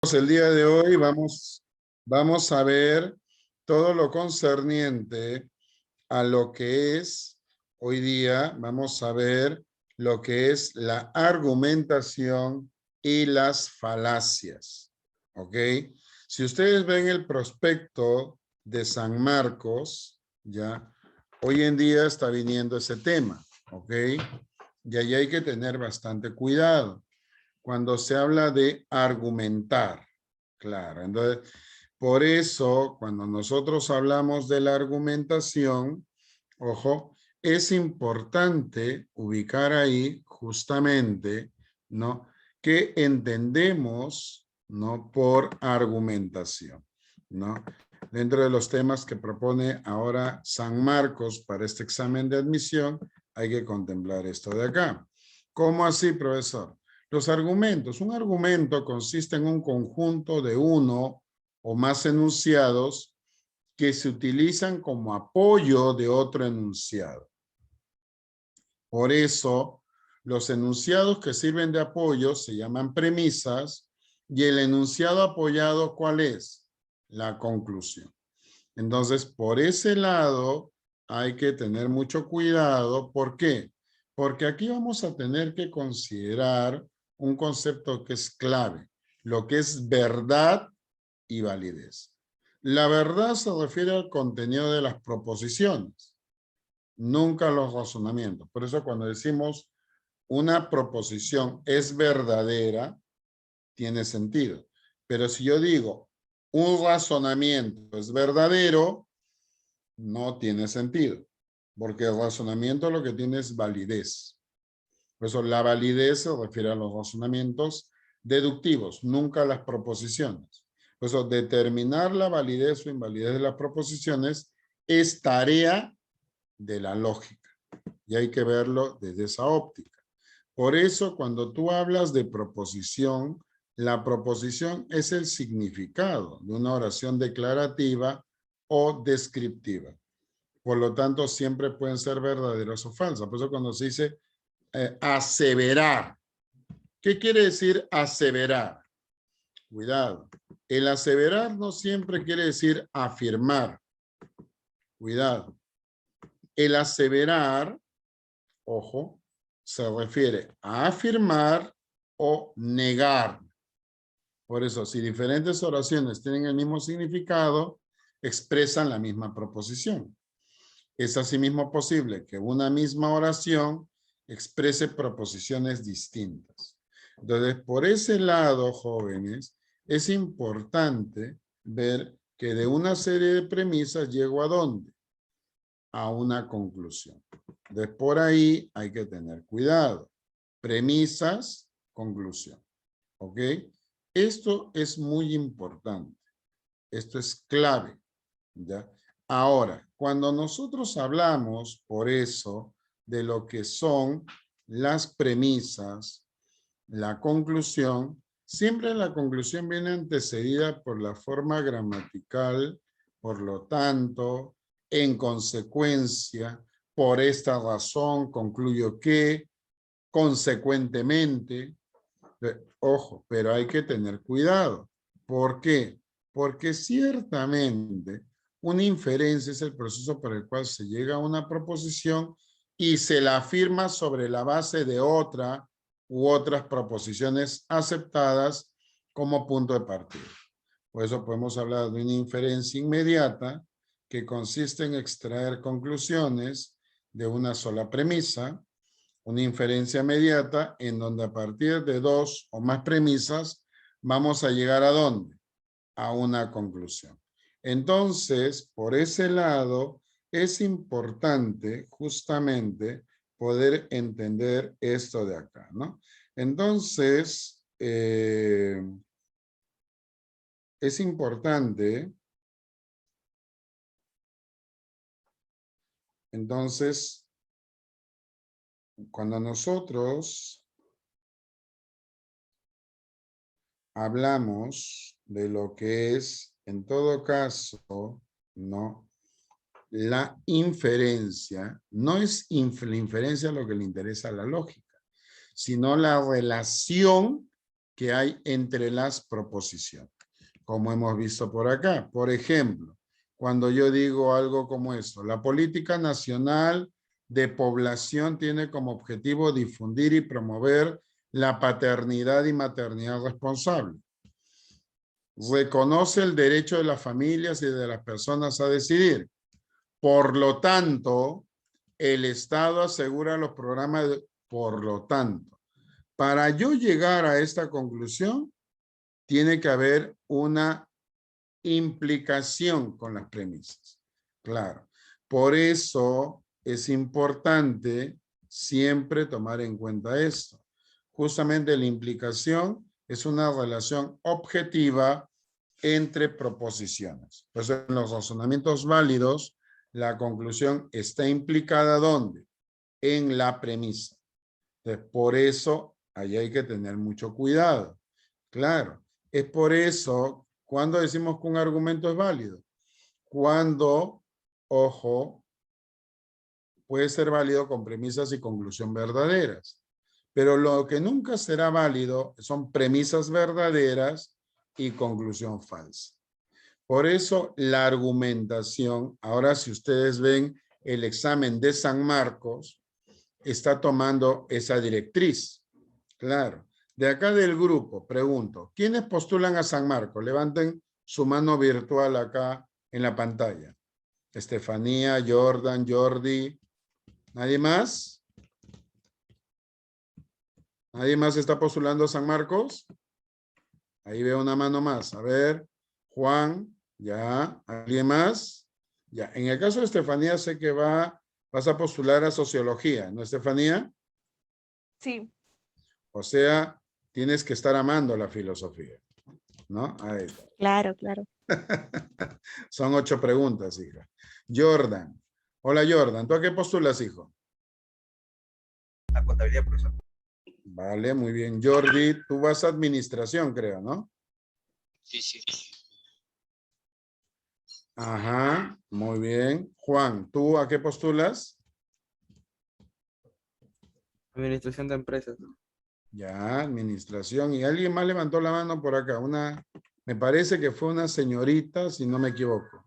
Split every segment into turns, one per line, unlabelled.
El día de hoy vamos a ver todo lo concerniente a lo que es, hoy día vamos a ver lo que es la argumentación y las falacias. ¿Ok? Si ustedes ven el prospecto de San Marcos, ya, hoy en día está viniendo ese tema. ¿Ok? Y ahí hay que tener bastante cuidado cuando se habla de argumentar. Claro, entonces, por eso, cuando nosotros hablamos de la argumentación, ojo, es importante ubicar ahí justamente, ¿no? ¿Qué entendemos, ¿no? Por argumentación, ¿no? Dentro de los temas que propone ahora San Marcos para este examen de admisión, hay que contemplar esto de acá. ¿Cómo así, profesor? Los argumentos. Un argumento consiste en un conjunto de uno o más enunciados que se utilizan como apoyo de otro enunciado. Por eso, los enunciados que sirven de apoyo se llaman premisas y el enunciado apoyado, ¿cuál es? La conclusión. Entonces, por ese lado, hay que tener mucho cuidado. ¿Por qué? Porque aquí vamos a tener que considerar un concepto que es clave, lo que es verdad y validez. La verdad se refiere al contenido de las proposiciones, nunca a los razonamientos. Por eso cuando decimos una proposición es verdadera, tiene sentido. Pero si yo digo un razonamiento es verdadero, no tiene sentido, porque el razonamiento lo que tiene es validez. Por eso la validez se refiere a los razonamientos deductivos, nunca a las proposiciones. Por eso determinar la validez o invalidez de las proposiciones es tarea de la lógica y hay que verlo desde esa óptica. Por eso cuando tú hablas de proposición, la proposición es el significado de una oración declarativa o descriptiva. Por lo tanto, siempre pueden ser verdaderas o falsas. Por eso cuando se dice aseverar, ¿qué quiere decir aseverar? Cuidado. El aseverar no siempre quiere decir afirmar. Cuidado. El aseverar, ojo, se refiere a afirmar o negar. Por eso, si diferentes oraciones tienen el mismo significado, expresan la misma proposición. Es asimismo posible que una misma oración exprese proposiciones distintas. Entonces, por ese lado, jóvenes, es importante ver que de una serie de premisas llego ¿a dónde? A una conclusión. Entonces, por ahí hay que tener cuidado. Premisas, conclusión. ¿Ok? Esto es muy importante. Esto es clave. ¿Ya? Ahora, cuando nosotros hablamos, por eso, de lo que son las premisas, la conclusión, siempre la conclusión viene antecedida por la forma gramatical, por lo tanto, en consecuencia, por esta razón, concluyo que, consecuentemente, ojo, pero hay que tener cuidado. ¿Por qué? Porque ciertamente una inferencia es el proceso por el cual se llega a una proposición y se la afirma sobre la base de otra u otras proposiciones aceptadas como punto de partida. Por eso podemos hablar de una inferencia inmediata que consiste en extraer conclusiones de una sola premisa, una inferencia inmediata en donde a partir de dos o más premisas vamos a llegar ¿a dónde? A una conclusión. Entonces, por ese lado, es importante justamente poder entender esto de acá, ¿no? Entonces, es importante, entonces, cuando nosotros hablamos de lo que es, en todo caso, ¿no? La inferencia, no es la inferencia lo que le interesa a la lógica, sino la relación que hay entre las proposiciones, como hemos visto por acá. Por ejemplo, cuando yo digo algo como esto, la política nacional de población tiene como objetivo difundir y promover la paternidad y maternidad responsable. Reconoce el derecho de las familias y de las personas a decidir. Por lo tanto, el Estado asegura los programas de... Por lo tanto, para yo llegar a esta conclusión, tiene que haber una implicación con las premisas. Claro. Por eso es importante siempre tomar en cuenta esto. Justamente la implicación es una relación objetiva entre proposiciones. Pues en los razonamientos válidos, la conclusión está implicada ¿dónde? En la premisa. Entonces, por eso, ahí hay que tener mucho cuidado. Claro, es por eso, cuando decimos que un argumento es válido, cuando, ojo, puede ser válido con premisas y conclusión verdaderas. Pero lo que nunca será válido son premisas verdaderas y conclusión falsa. Por eso la argumentación, ahora si ustedes ven el examen de San Marcos, está tomando esa directriz. Claro. De acá del grupo, pregunto, ¿quiénes postulan a San Marcos? Levanten su mano virtual acá en la pantalla. Estefanía, Jordan, Jordi. ¿Nadie más? ¿Nadie más está postulando a San Marcos? Ahí veo una mano más. A ver, Juan, ya. ¿Alguien más? Ya. En el caso de Estefanía, sé que vas a postular a Sociología, ¿no, Estefanía?
Sí.
O sea, tienes que estar amando la filosofía, ¿no? Ahí está.
Claro, claro.
Son 8 preguntas, hija. Jordan. Hola, Jordan. ¿Tú a qué postulas, hijo?
A contabilidad, profesor.
Vale, muy bien. Jordi, tú vas a administración, creo, ¿no?
Sí, sí.
Ajá, muy bien. Juan, ¿tú a qué postulas?
Administración de empresas.
Ya, administración. Y alguien más levantó la mano por acá. Me parece que fue una señorita, si no me equivoco.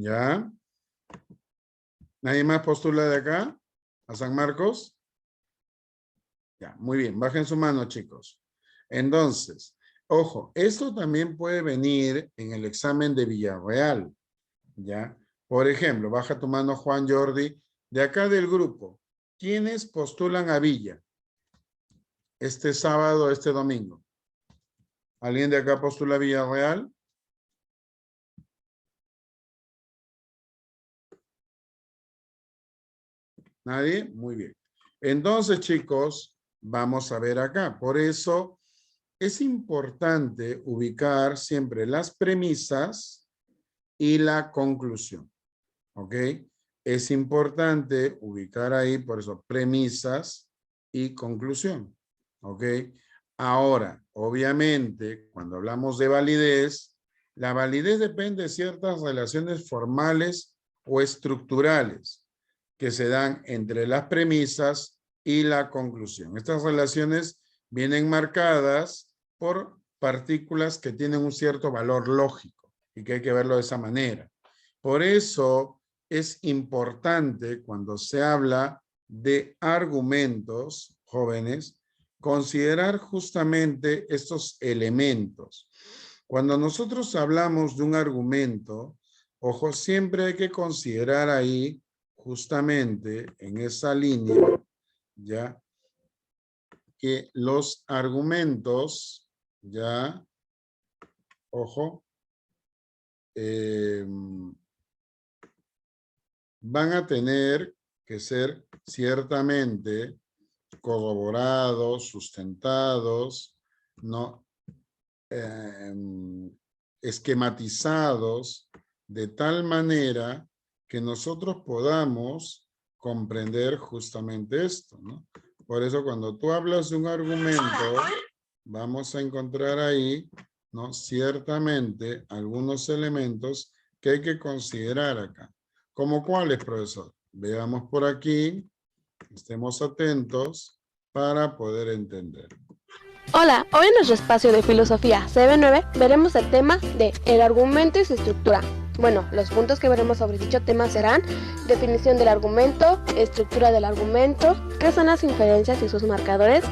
¿Ya? ¿Nadie más postula de acá? ¿A San Marcos? Ya, muy bien. Bajen su mano, chicos. Entonces, ojo, esto también puede venir en el examen de Villarreal. ¿Ya? Por ejemplo, baja tu mano, Juan, Jordi. De acá del grupo, ¿quiénes postulan a Villa? Este sábado, este domingo. ¿Alguien de acá postula a Villarreal? ¿Nadie? Muy bien. Entonces, chicos, vamos a ver acá. Por eso es importante ubicar siempre las premisas y la conclusión. ¿Ok? Es importante ubicar ahí, por eso, premisas y conclusión. ¿Ok? Ahora, obviamente, cuando hablamos de validez, la validez depende de ciertas relaciones formales o estructurales que se dan entre las premisas y la conclusión. Estas relaciones vienen marcadas por partículas que tienen un cierto valor lógico y que hay que verlo de esa manera. Por eso es importante cuando se habla de argumentos, jóvenes, considerar justamente estos elementos. Cuando nosotros hablamos de un argumento, ojo, siempre hay que considerar ahí justamente en esa línea, ya, que los argumentos, ya, ojo, van a tener que ser ciertamente corroborados, sustentados, ¿no? Esquematizados de tal manera que nosotros podamos comprender justamente esto, ¿no? Por eso cuando tú hablas de un argumento, vamos a encontrar ahí, ¿no? Ciertamente algunos elementos que hay que considerar acá. ¿Cómo cuáles, profesor? Veamos por aquí, estemos atentos para poder entender.
Hola, hoy en nuestro espacio de filosofía CB9 veremos el tema de el argumento y su estructura. Bueno, los puntos que veremos sobre dicho tema serán definición del argumento, estructura del argumento, qué son las inferencias y sus marcadores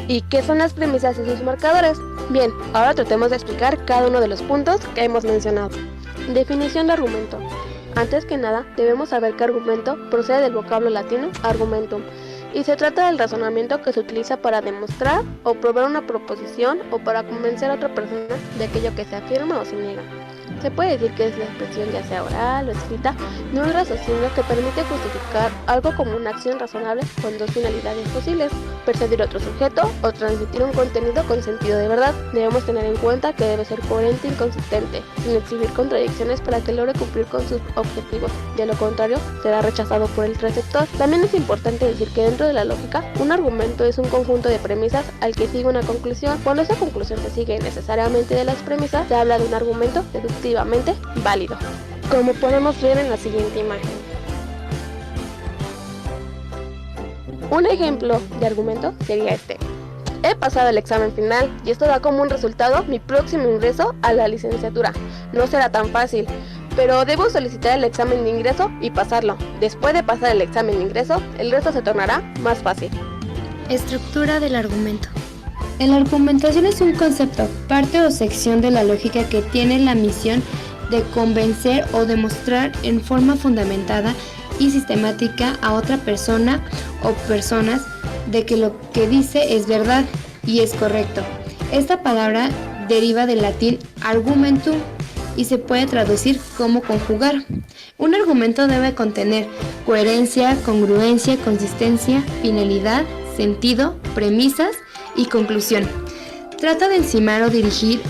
y qué son las premisas y sus marcadores. Bien, ahora tratemos de explicar cada uno de los puntos que hemos mencionado. Definición de argumento. Antes que nada, debemos saber que argumento procede del vocablo latino argumentum, y se trata del razonamiento que se utiliza para demostrar o probar una proposición o para convencer a otra persona de aquello que se afirma o se niega. Se puede decir que es la expresión, ya sea oral o escrita, de un raciocinio que permite justificar algo como una acción razonable con dos finalidades posibles: persuadir a otro sujeto o transmitir un contenido con sentido de verdad. Debemos tener en cuenta que debe ser coherente e inconsistente, sin exhibir contradicciones para que logre cumplir con sus objetivos. De lo contrario, será rechazado por el receptor. También es importante decir que dentro de la lógica, un argumento es un conjunto de premisas al que sigue una conclusión. Cuando esa conclusión se sigue necesariamente de las premisas, se habla de un argumento deductivamente válido, como podemos ver en la siguiente imagen. Un ejemplo de argumento sería este: he pasado el examen final y esto da como un resultado mi próximo ingreso a la licenciatura. No será tan fácil, pero debo solicitar el examen de ingreso y pasarlo. Después de pasar el examen de ingreso, el resto se tornará más fácil.
Estructura del argumento. La argumentación es un concepto, parte o sección de la lógica que tiene la misión de convencer o demostrar en forma fundamentada y sistemática a otra persona o personas de que lo que dice es verdad y es correcto. Esta palabra deriva del latín argumentum y se puede traducir como conjugar. Un argumento debe contener coherencia, congruencia, consistencia, finalidad, sentido, premisas y conclusión. Trata de encimar o dirigir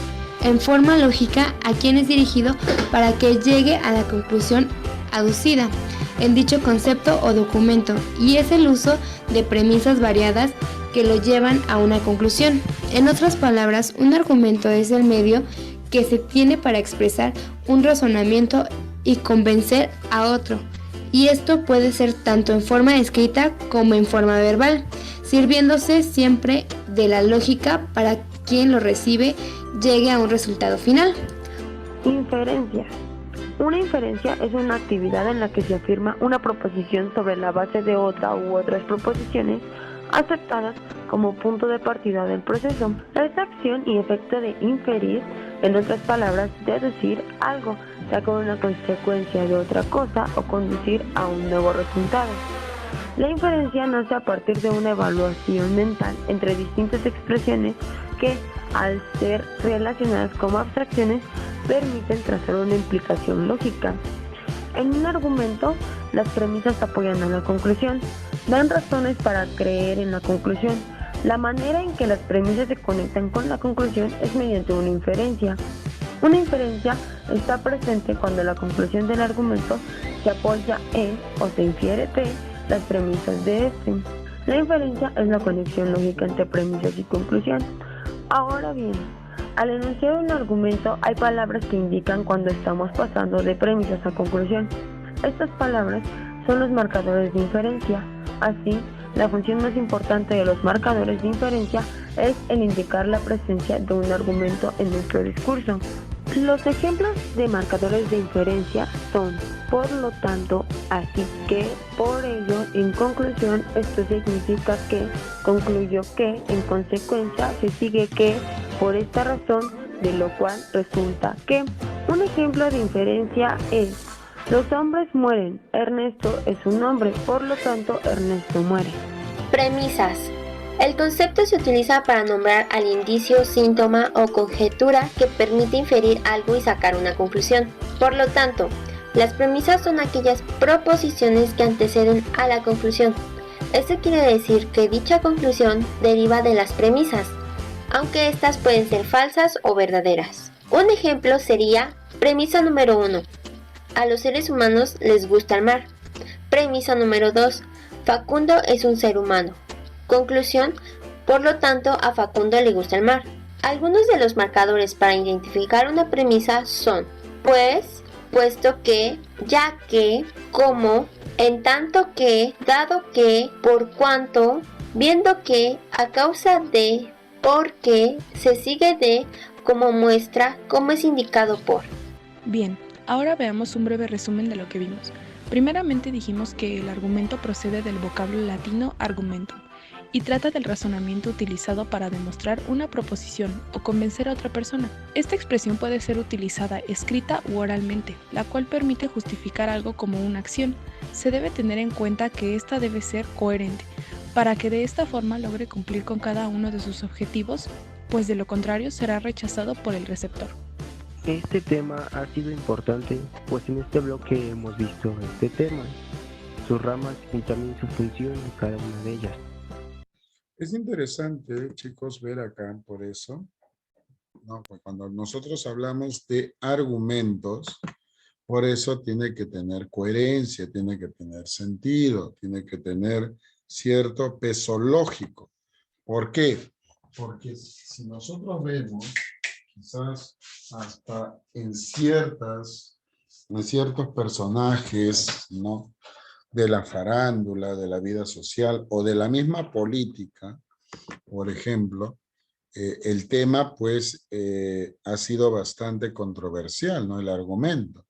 en forma lógica a quien es dirigido para que llegue a la conclusión aducida en dicho concepto o documento, y es el uso de premisas variadas que lo llevan a una conclusión. En otras palabras, un argumento es el medio que se tiene para expresar un razonamiento y convencer a otro, y esto puede ser tanto en forma escrita como en forma verbal, sirviéndose siempre de la lógica para quien lo recibe llegue a un resultado final.
Inferencia. Una inferencia es una actividad en la que se afirma una proposición sobre la base de otra u otras proposiciones aceptadas como punto de partida del proceso. Es acción y efecto de inferir, en otras palabras, deducir algo, sacar una consecuencia de otra cosa o conducir a un nuevo resultado. La inferencia nace a partir de una evaluación mental entre distintas expresiones que, al ser relacionadas como abstracciones, permiten trazar una implicación lógica. En un argumento, las premisas apoyan a la conclusión, dan razones para creer en la conclusión. La manera en que las premisas se conectan con la conclusión es mediante una inferencia. Una inferencia está presente cuando la conclusión del argumento se apoya en o se infiere de las premisas de este. La inferencia es la conexión lógica entre premisas y conclusión. Ahora bien, al enunciar un argumento hay palabras que indican cuando estamos pasando de premisas a conclusión. Estas palabras son los marcadores de inferencia. Así, la función más importante de los marcadores de inferencia es el indicar la presencia de un argumento en nuestro discurso. Los ejemplos de marcadores de inferencia son, por lo tanto, así que, por ello, en conclusión. Esto significa que, concluyo que, en consecuencia, se sigue que, por esta razón, de lo cual resulta que. Un ejemplo de inferencia es: los hombres mueren, Ernesto es un hombre, por lo tanto, Ernesto muere.
Premisas. El concepto se utiliza para nombrar al indicio, síntoma o conjetura que permite inferir algo y sacar una conclusión. Por lo tanto, las premisas son aquellas proposiciones que anteceden a la conclusión. Esto quiere decir que dicha conclusión deriva de las premisas, aunque estas pueden ser falsas o verdaderas. Un ejemplo sería: premisa número 1. A los seres humanos les gusta el mar. Premisa número 2. Facundo es un ser humano. Conclusión. Por lo tanto, a Facundo le gusta el mar. Algunos de los marcadores para identificar una premisa son pues, puesto que, ya que, como, en tanto que, dado que, por cuanto, viendo que, a causa de, porque, se sigue de, como muestra, como es indicado por.
Bien, ahora veamos un breve resumen de lo que vimos. Primeramente dijimos que el argumento procede del vocablo latino argumentum y trata del razonamiento utilizado para demostrar una proposición o convencer a otra persona. Esta expresión puede ser utilizada escrita u oralmente, la cual permite justificar algo como una acción. Se debe tener en cuenta que ésta debe ser coherente, para que de esta forma logre cumplir con cada uno de sus objetivos, pues de lo contrario será rechazado por el receptor.
Este tema ha sido importante, pues en este bloque hemos visto este tema, sus ramas y también su función en cada una de ellas.
Es interesante, chicos, ver acá por eso, ¿no? Pues cuando nosotros hablamos de argumentos, por eso tiene que tener coherencia, tiene que tener sentido, tiene que tener cierto peso lógico. ¿Por qué? Porque si nosotros vemos, quizás hasta en ciertos personajes, ¿no?, de la farándula, de la vida social o de la misma política, por ejemplo, el tema pues ha sido bastante controversial, ¿no?, el argumento.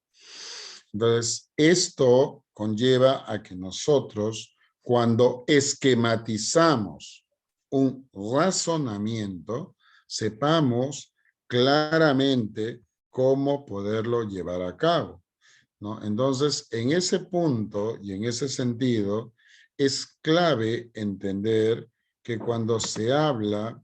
Entonces, esto conlleva a que nosotros, cuando esquematizamos un razonamiento, sepamos claramente cómo poderlo llevar a cabo, ¿no? Entonces, en ese punto y en ese sentido, es clave entender que cuando se habla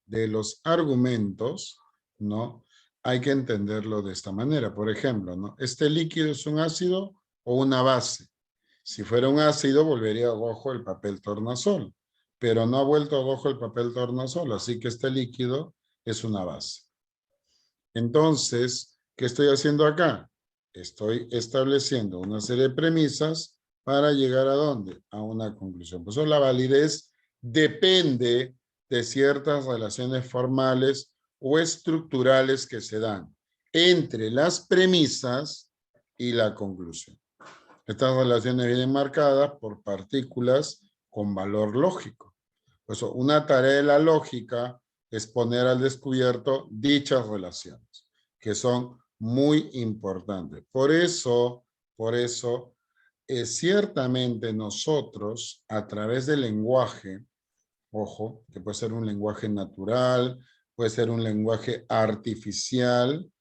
de los argumentos, ¿no?, hay que entenderlo de esta manera. Por ejemplo, ¿no?, ¿este líquido es un ácido o una base? Si fuera un ácido, volvería rojo el papel tornasol, pero no ha vuelto rojo el papel tornasol, así que este líquido es una base. Entonces, ¿qué estoy haciendo acá? Estoy estableciendo una serie de premisas para llegar ¿a dónde? A una conclusión. Por eso la validez depende de ciertas relaciones formales o estructurales que se dan entre las premisas y la conclusión. Estas relaciones vienen marcadas por partículas con valor lógico. Por eso, una tarea de la lógica es poner al descubierto dichas relaciones, que son muy importantes. Por eso, ciertamente nosotros, a través del lenguaje, ojo, que puede ser un lenguaje natural, puede ser un lenguaje artificial,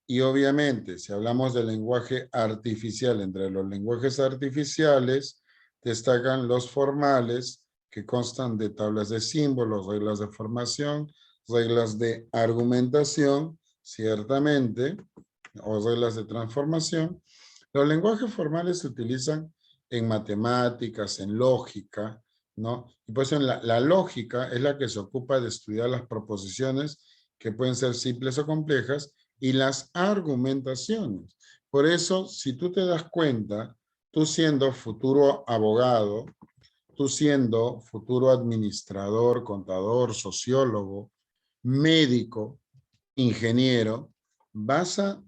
y obviamente, si hablamos del lenguaje artificial, entre los lenguajes artificiales, destacan los formales, que constan de tablas de símbolos, reglas de formación, reglas de argumentación, ciertamente, o reglas de transformación. Los lenguajes formales se utilizan en matemáticas, en lógica, ¿no? Y por eso la lógica es la que se ocupa de estudiar las proposiciones, que pueden ser simples o complejas, y las argumentaciones. Por eso, si tú te das cuenta, tú siendo futuro abogado, tú siendo futuro administrador, contador, sociólogo, médico, ingeniero, vas a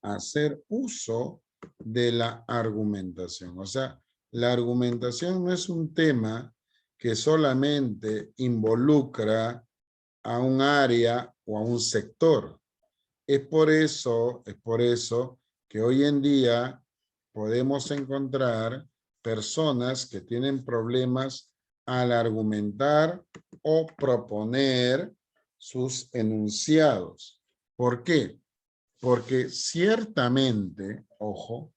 hacer uso de la argumentación. O sea, la argumentación no es un tema que solamente involucra a un área o a un sector. Es por eso que hoy en día podemos encontrar personas que tienen problemas al argumentar o proponer sus enunciados. ¿Por qué? Porque ciertamente, ojo,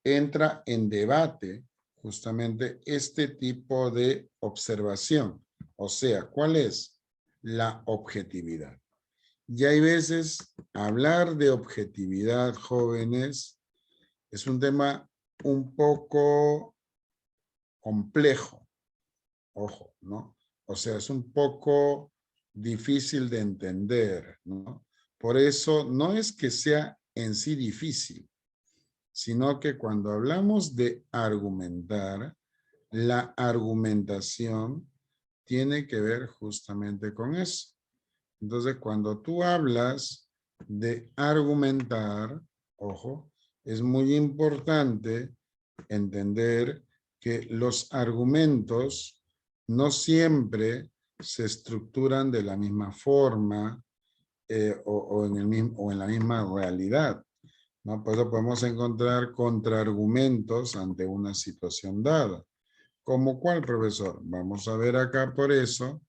entra en debate justamente este tipo de observación. O sea, ¿cuál es? La objetividad. Y hay veces hablar de objetividad, jóvenes, es un tema un poco complejo, ojo, ¿no? O sea, es un poco difícil de entender, ¿no? Por eso no es que sea en sí difícil, sino que cuando hablamos de argumentar, la argumentación tiene que ver justamente con eso. Entonces, cuando tú hablas de argumentar, ojo, es muy importante entender que los argumentos no siempre se estructuran de la misma forma o en la misma realidad, ¿no? Por eso podemos encontrar contraargumentos ante una situación dada. ¿Cómo cuál, profesor? Vamos a ver acá por eso,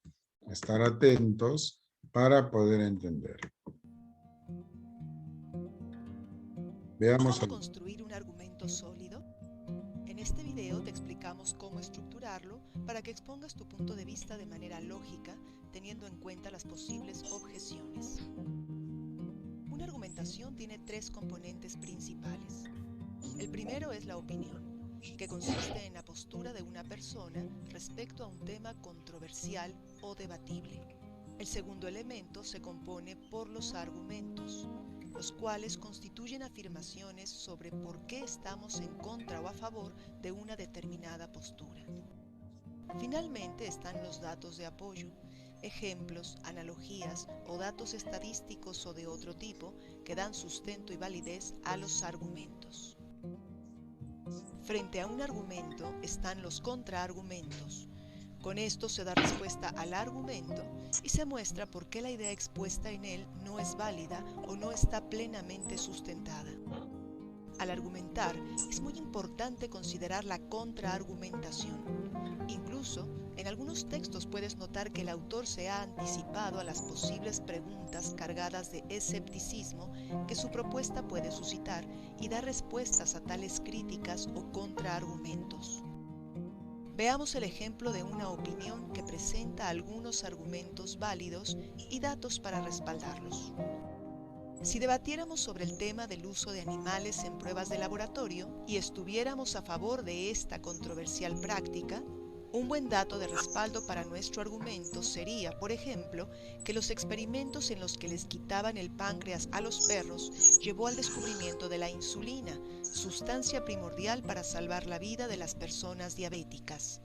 estar atentos para poder entender. Veamos.
¿Cómo construir un argumento sólido? En este video te explicamos cómo estructurarlo para que expongas tu punto de vista de manera lógica, teniendo en cuenta las posibles objeciones. Una argumentación tiene tres componentes principales. El primero es la opinión, que consiste en la postura de una persona respecto a un tema controversial o debatible. El segundo elemento se compone por los argumentos, los cuales constituyen afirmaciones sobre por qué estamos en contra o a favor de una determinada postura. Finalmente están los datos de apoyo, ejemplos, analogías o datos estadísticos o de otro tipo que dan sustento y validez a los argumentos. Frente a un argumento están los contraargumentos. Con esto se da respuesta al argumento y se muestra por qué la idea expuesta en él no es válida o no está plenamente sustentada. Al argumentar, es muy importante considerar la contraargumentación. Incluso, en algunos textos puedes notar que el autor se ha anticipado a las posibles preguntas cargadas de escepticismo que su propuesta puede suscitar y da respuestas a tales críticas o contraargumentos. Veamos el ejemplo de una opinión que presenta algunos argumentos válidos y datos para respaldarlos. Si debatiéramos sobre el tema del uso de animales en pruebas de laboratorio y estuviéramos a favor de esta controversial práctica, un buen dato de respaldo para nuestro argumento sería, por ejemplo, que los experimentos en los que les quitaban el páncreas a los perros llevó al descubrimiento de la insulina, sustancia primordial para salvar la vida de las personas diabéticas.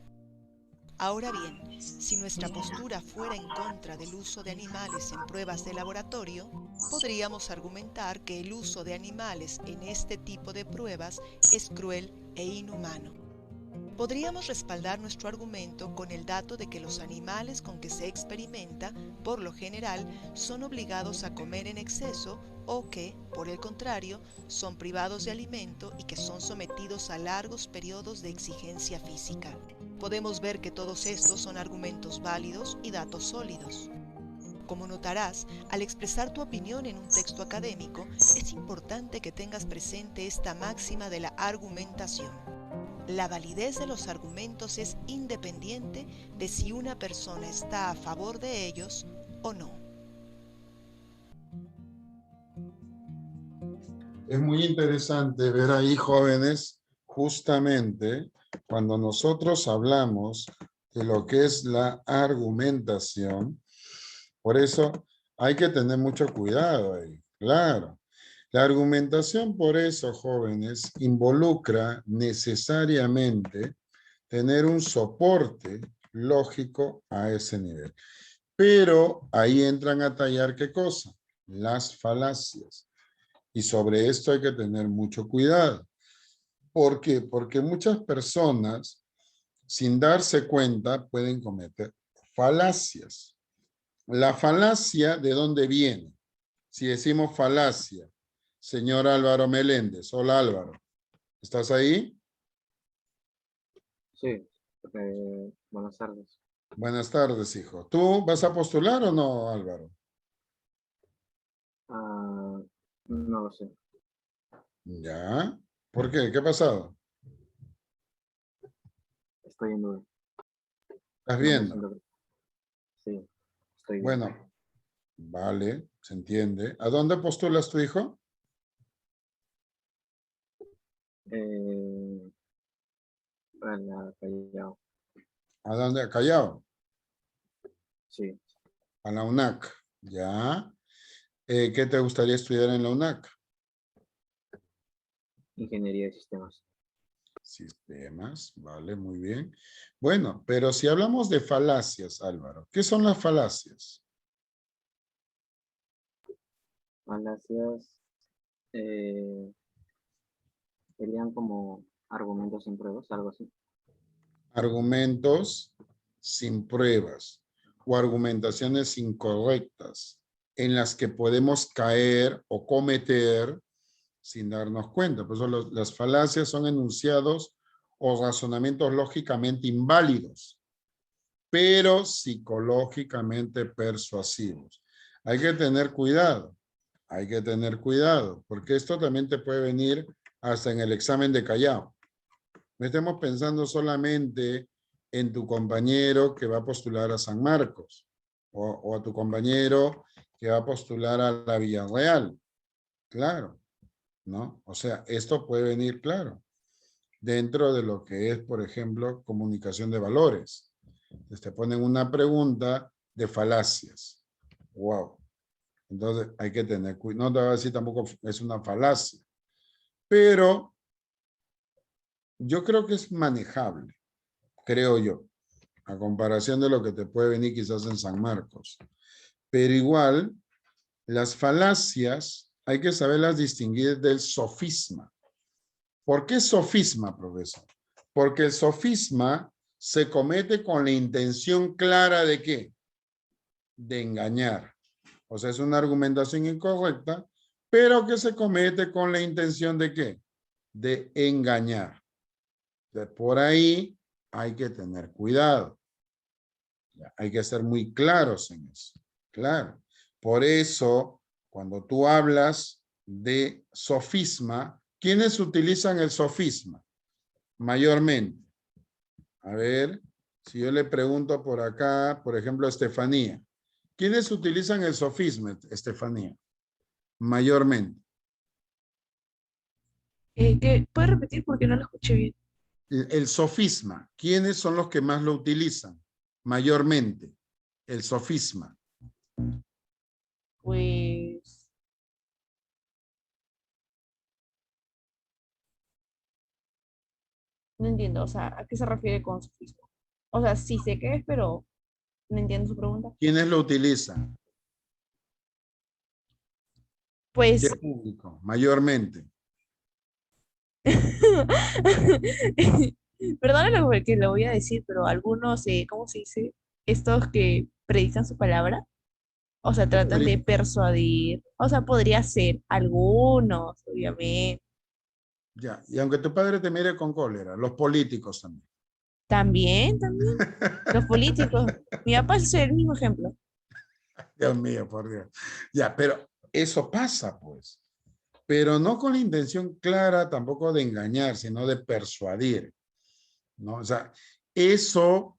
Ahora bien, si nuestra postura fuera en contra del uso de animales en pruebas de laboratorio, podríamos argumentar que el uso de animales en este tipo de pruebas es cruel e inhumano. Podríamos respaldar nuestro argumento con el dato de que los animales con que se experimenta, por lo general, son obligados a comer en exceso o que, por el contrario, son privados de alimento y que son sometidos a largos periodos de exigencia física. Podemos ver que todos estos son argumentos válidos y datos sólidos. Como notarás, al expresar tu opinión en un texto académico, es importante que tengas presente esta máxima de la argumentación. La validez de los argumentos es independiente de si una persona está a favor de ellos o no.
Es muy interesante ver ahí, jóvenes, justamente cuando nosotros hablamos de lo que es la argumentación. Por eso hay que tener mucho cuidado ahí, claro. La argumentación, por eso, jóvenes, involucra necesariamente tener un soporte lógico a ese nivel. Pero ahí entran a tallar, ¿qué cosa? Las falacias. Y sobre esto hay que tener mucho cuidado. ¿Por qué? Porque muchas personas, sin darse cuenta, pueden cometer falacias. La falacia, ¿de dónde viene? Si decimos falacia, señor Álvaro Meléndez. Hola, Álvaro. ¿Estás ahí?
Sí, buenas tardes.
Buenas tardes, hijo. ¿Tú vas a postular o no, Álvaro?
No lo sé.
¿Ya? ¿Por qué? ¿Qué ha pasado?
Estoy en duda.
¿Estás viendo?
Sí, estoy bien.
Bueno, vale, se entiende. ¿A dónde postulas tu hijo?
A la Callao.
¿A dónde? ¿A Callao?
Sí.
A la UNAC. ¿Ya? ¿Qué te gustaría estudiar en la UNAC?
Ingeniería de sistemas.
Sistemas, vale, muy bien. Bueno, pero si hablamos de falacias, Álvaro, ¿qué son las falacias?
Falacias serían como argumentos sin pruebas, algo así.
Argumentos sin pruebas o argumentaciones incorrectas en las que podemos caer o cometer sin darnos cuenta. Por eso las falacias son enunciados o razonamientos lógicamente inválidos, pero psicológicamente persuasivos. Hay que tener cuidado, porque esto también te puede venir hasta en el examen de Callao. No estemos pensando solamente en tu compañero que va a postular a San Marcos o a tu compañero que va a postular a la Villarreal. Claro, ¿no? O sea, esto puede venir, claro, dentro de lo que es, por ejemplo, comunicación de valores. Entonces te ponen una pregunta de falacias. Wow. Entonces hay que tener cuidado. No te voy a decir tampoco es una falacia, pero yo creo que es manejable, creo yo, a comparación de lo que te puede venir quizás en San Marcos. Pero igual, las falacias hay que saberlas distinguir del sofisma. ¿Por qué sofisma, profesor? Porque el sofisma se comete con la intención clara de ¿qué? De engañar. O sea, es una argumentación incorrecta, pero que se comete con la intención de ¿qué? De engañar. Entonces, por ahí hay que tener cuidado. Hay que ser muy claros en eso. Claro. Por eso, cuando tú hablas de sofisma, ¿quiénes utilizan el sofisma? Mayormente. A ver, si yo le pregunto por acá, por ejemplo, a Estefanía. ¿Quiénes utilizan el sofisma, Estefanía? Mayormente.
¿Puedes repetir porque no lo escuché bien?
El sofisma. ¿Quiénes son los que más lo utilizan? Mayormente. El sofisma.
Pues... No entiendo, o sea, ¿a qué se refiere con sofisma? O sea, sí sé qué es, pero no entiendo su pregunta.
¿Quiénes lo utilizan?
Pues...
¿Qué público? Mayormente.
Perdóname lo que le voy a decir, pero algunos, ¿cómo se dice? Estos que predican su palabra, o sea, tratan de persuadir, o sea, podría ser algunos, obviamente.
Ya, y aunque tu padre te mire con cólera, los políticos también.
También, los políticos. Mi papá es el mismo ejemplo.
Dios mío, por Dios. Ya, pero eso pasa, pues. Pero no con la intención clara tampoco de engañar, sino de persuadir, ¿no? O sea, eso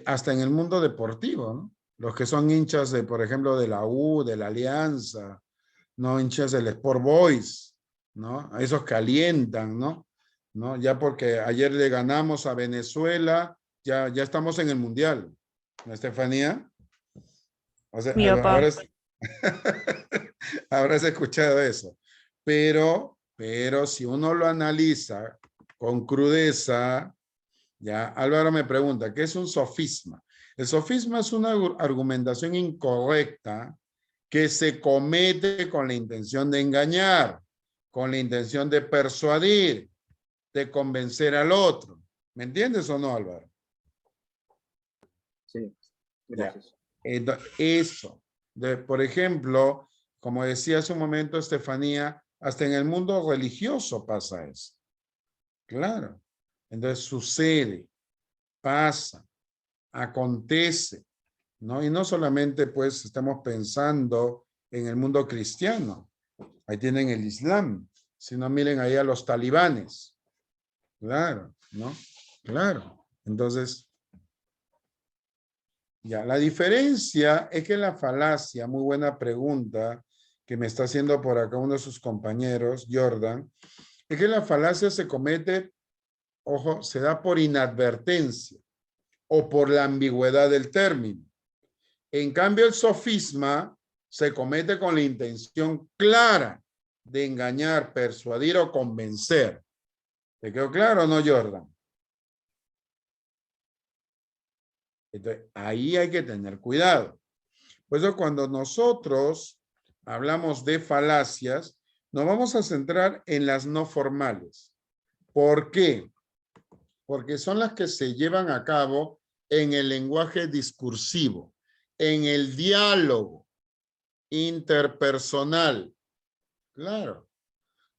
hasta en el mundo deportivo, ¿no? Los que son hinchas de, por ejemplo, de la U, de la Alianza, ¿no? Hinchas del Sport Boys, ¿no? A esos que alientan, ¿no? ¿No? Ya porque ayer le ganamos a Venezuela, ya estamos en el Mundial, ¿no, Estefanía? O sea,
Mi papá.
habrás escuchado eso. Pero si uno lo analiza con crudeza, ya, Álvaro me pregunta, ¿qué es un sofisma? El sofisma es una argumentación incorrecta que se comete con la intención de engañar, con la intención de persuadir, de convencer al otro. ¿Me entiendes o no, Álvaro?
Sí, gracias.
Eso. Por ejemplo, como decía hace un momento Estefanía, hasta en el mundo religioso pasa eso. Claro. Entonces sucede, pasa, acontece, ¿no? Y no solamente pues estamos pensando en el mundo cristiano. Ahí tienen el Islam. Si no, miren ahí a los talibanes. Claro, ¿no? Claro. Entonces, ya, la diferencia es que la falacia, muy buena pregunta que me está haciendo por acá uno de sus compañeros, Jordan, es que la falacia se comete, ojo, se da por inadvertencia o por la ambigüedad del término. En cambio, el sofisma se comete con la intención clara de engañar, persuadir o convencer. ¿Te quedó claro o no, Jordan? Entonces, ahí hay que tener cuidado. Por eso cuando nosotros hablamos de falacias, nos vamos a centrar en las no formales. ¿Por qué? Porque son las que se llevan a cabo en el lenguaje discursivo, en el diálogo interpersonal. Claro,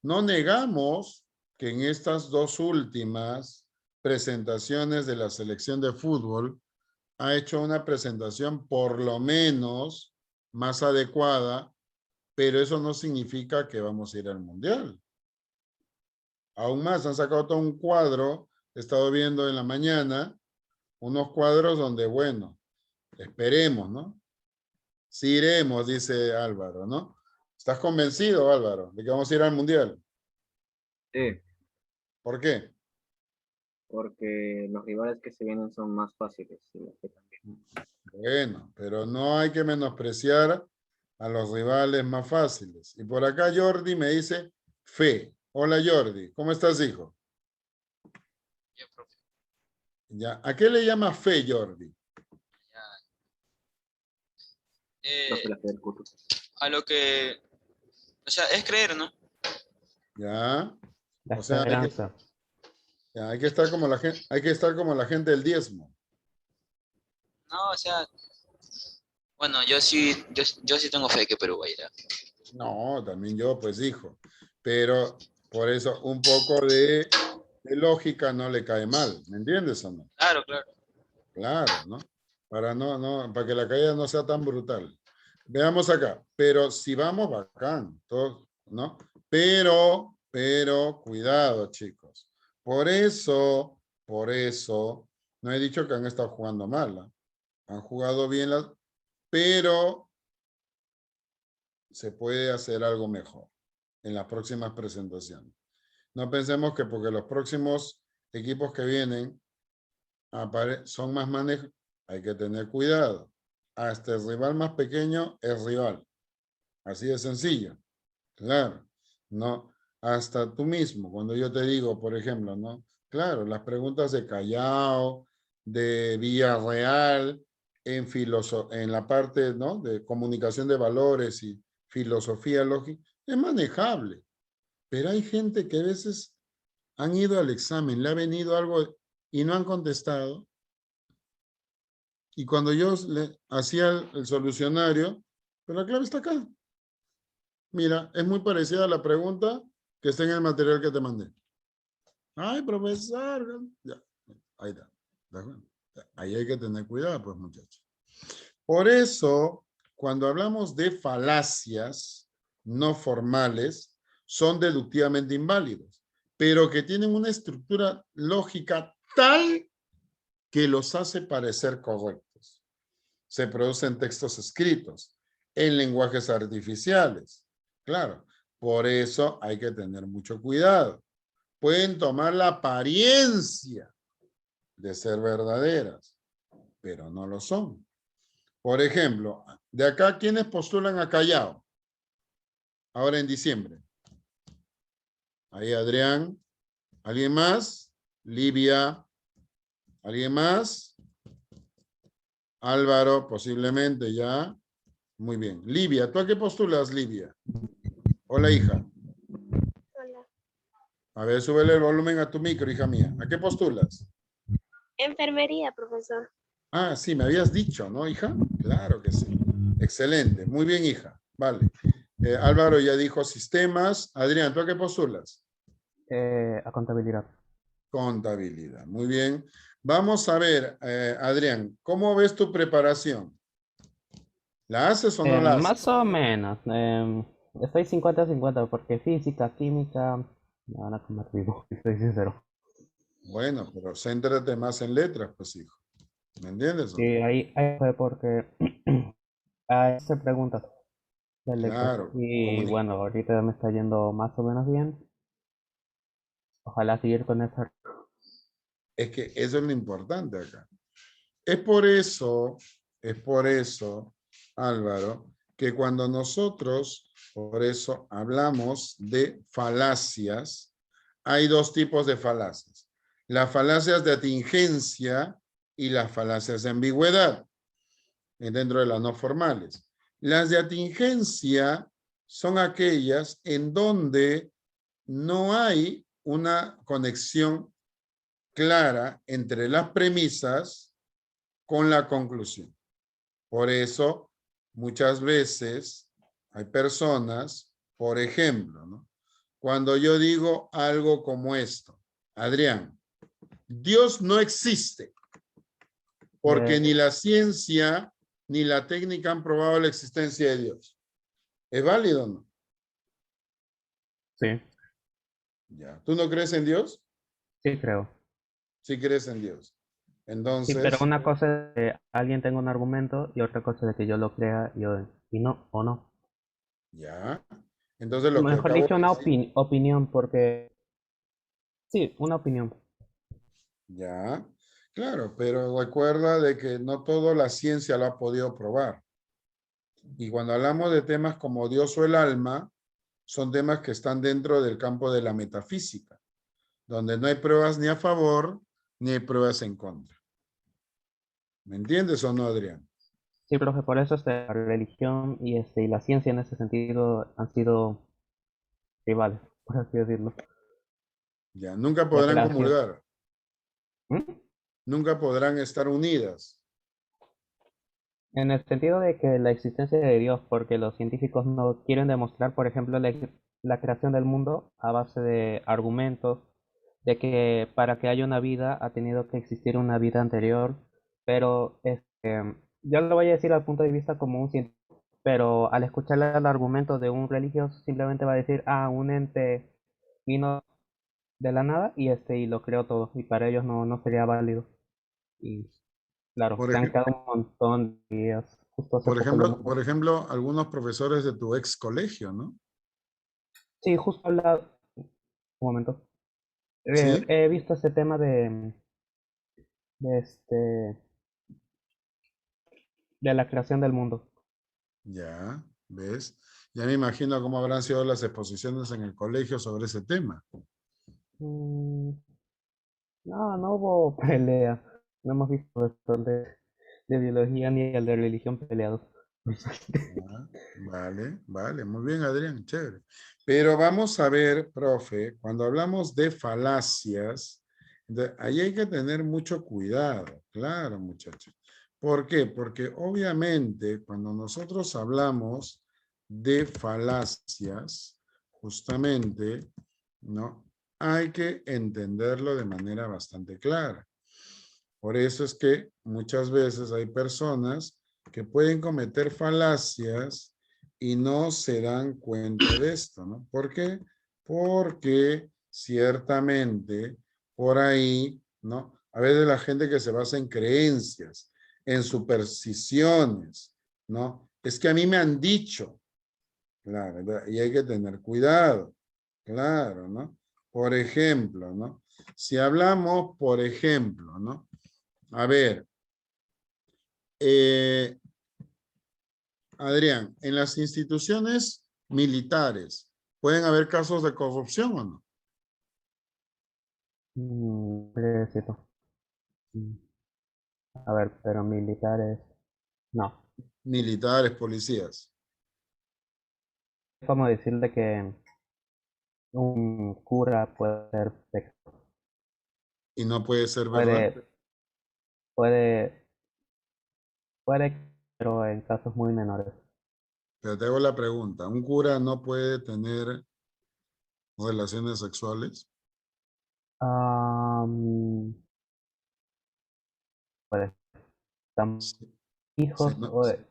no negamos que en estas dos últimas presentaciones de la selección de fútbol ha hecho una presentación por lo menos más adecuada, pero eso no significa que vamos a ir al mundial. Aún más, han sacado todo un cuadro, he estado viendo en la mañana, unos cuadros donde, bueno, esperemos, ¿no? Sí iremos, dice Álvaro, ¿no? ¿Estás convencido, Álvaro, de que vamos a ir al mundial?
Sí.
¿Por qué?
Porque los rivales que se vienen son más fáciles. Y los que también.
Bueno, pero no hay que menospreciar a los rivales más fáciles. Y por acá Jordi me dice fe. Hola Jordi, ¿cómo estás, hijo?
Bien, profe.
Ya. ¿A qué le llama fe, Jordi?
A lo que, o sea, es creer, ¿no?
Ya.
La
O sea,
esperanza.
hay que estar como la gente, hay que estar como la gente del diezmo.
No, o sea, bueno, yo sí tengo fe que Perú va a ir a...
No, también yo, pues, hijo. Pero por eso un poco de lógica no le cae mal. ¿Me entiendes o no?
Claro, claro.
Claro, ¿no? Para que la caída no sea tan brutal. Veamos acá. Pero si vamos, bacán, todo, ¿no? Pero, cuidado, chicos. Por eso, no he dicho que han estado jugando mal, ¿no? Han jugado bien, pero se puede hacer algo mejor en las próximas presentaciones. No pensemos que porque los próximos equipos que vienen son más manejos, hay que tener cuidado. Hasta el rival más pequeño es rival. Así de sencillo. Claro. No, hasta tú mismo, cuando yo te digo, por ejemplo, ¿no? Claro, las preguntas de Callao, de Villarreal, en la parte, ¿no? De comunicación de valores y filosofía lógica, es manejable. Pero hay gente que a veces han ido al examen, le ha venido algo y no han contestado. Y cuando yo le hacía el solucionario, pero la clave está acá. Mira, es muy parecida a la pregunta que está en el material que te mandé. Ay, profesor. Ya, ahí está. Ahí hay que tener cuidado, pues, muchachos. Por eso, cuando hablamos de falacias no formales, son deductivamente inválidos, pero que tienen una estructura lógica tal que los hace parecer correctos. Se producen textos escritos en lenguajes artificiales. Claro, por eso hay que tener mucho cuidado. Pueden tomar la apariencia de ser verdaderas, pero no lo son. Por ejemplo, de acá, ¿quiénes postulan a Callao? Ahora en diciembre. Ahí Adrián. ¿Alguien más? Livia. ¿Alguien más? Álvaro, posiblemente ya. Muy bien. Livia, ¿tú a qué postulas, Livia? Hola, hija.
Hola.
A ver, súbele el volumen a tu micro, hija mía. ¿A qué postulas?
Enfermería, profesor.
Ah, sí, me habías dicho, ¿no, hija? Claro que sí. Excelente. Muy bien, hija. Vale. Álvaro ya dijo sistemas. Adrián, ¿tú a qué postulas?
A contabilidad.
Contabilidad. Muy bien. Vamos a ver, Adrián, ¿cómo ves tu preparación? ¿La haces o no la haces?
Más o menos. Estoy 50-50 porque física, química, me van a comer vivo, si soy sincero.
Bueno, pero céntrate más en letras, pues, hijo. ¿Me entiendes?
Sí, ahí fue porque ahí se pregunta de letras.
Claro.
Y bueno, ahorita me está yendo más o menos bien. Ojalá seguir con esa.
Es que eso es lo importante acá. Es por eso, Álvaro, que cuando nosotros, por eso hablamos de falacias, hay dos tipos de falacias. Las falacias de atingencia y las falacias de ambigüedad, dentro de las no formales. Las de atingencia son aquellas en donde no hay una conexión clara entre las premisas con la conclusión. Por eso, muchas veces hay personas, por ejemplo, ¿no? Cuando yo digo algo como esto, Adrián, Dios no existe, porque ni la ciencia ni la técnica han probado la existencia de Dios. ¿Es válido o no?
Sí.
Ya. ¿Tú no crees en Dios?
Sí, creo.
Sí crees en Dios. Entonces...
Sí, pero una cosa es que alguien tenga un argumento y otra cosa es que yo lo crea y no, o no.
Ya. Entonces lo que
Mejor
acabo
dicho,
de
una
decir...
opinión, porque... Sí, una opinión.
Ya. Claro, pero recuerda de que no todo la ciencia lo ha podido probar. Y cuando hablamos de temas como Dios o el alma, son temas que están dentro del campo de la metafísica, donde no hay pruebas ni a favor, ni hay pruebas en contra. ¿Me entiendes o no, Adrián?
Sí, profe, por eso la religión y la ciencia en ese sentido han sido rivales, por así decirlo.
Ya, nunca
Ya que
podrán comulgar.
¿Mm?
Nunca podrán estar unidas.
En el sentido de que la existencia de Dios, porque los científicos no quieren demostrar, por ejemplo, la creación del mundo a base de argumentos, de que para que haya una vida ha tenido que existir una vida anterior, pero yo lo voy a decir al punto de vista como un científico, pero al escuchar el argumento de un religioso simplemente va a decir, un ente vino de la nada y lo creó todo, y para ellos no sería válido. Y claro,
Por
se han
ejemplo,
quedado un montón de días. Justo hace poco
por ejemplo, algunos profesores de tu ex colegio, ¿no?
Sí, justo hablado. Un momento.
¿Sí?
He visto ese tema de de la creación del mundo.
Ya, ¿ves? Ya me imagino cómo habrán sido las exposiciones en el colegio sobre ese tema.
No hubo pelea. No hemos visto esto de biología ni el de religión peleados.
Vale, muy bien, Adrián, chévere. Pero vamos a ver, profe, cuando hablamos de falacias, ahí hay que tener mucho cuidado, claro, muchachos. ¿Por qué? Porque obviamente cuando nosotros hablamos de falacias, justamente, ¿no? Hay que entenderlo de manera bastante clara. Por eso es que muchas veces hay personas que pueden cometer falacias y no se dan cuenta de esto, ¿no? ¿Por qué? Porque ciertamente por ahí, ¿no? A veces la gente que se basa en creencias, en supersticiones, ¿no? Es que a mí me han dicho, claro, y hay que tener cuidado, claro, ¿no? Por ejemplo, ¿no? Si hablamos, por ejemplo, ¿no? A ver, Adrián, en las instituciones militares, ¿pueden haber casos de corrupción o no?
A ver, pero militares, no.
Militares, policías.
Es como decirle que un cura puede ser pecador.
Y no puede ser verdad.
Puede, pero en casos muy menores.
Pero te hago la pregunta, ¿un cura no puede tener relaciones sexuales?
Puede. Hijos,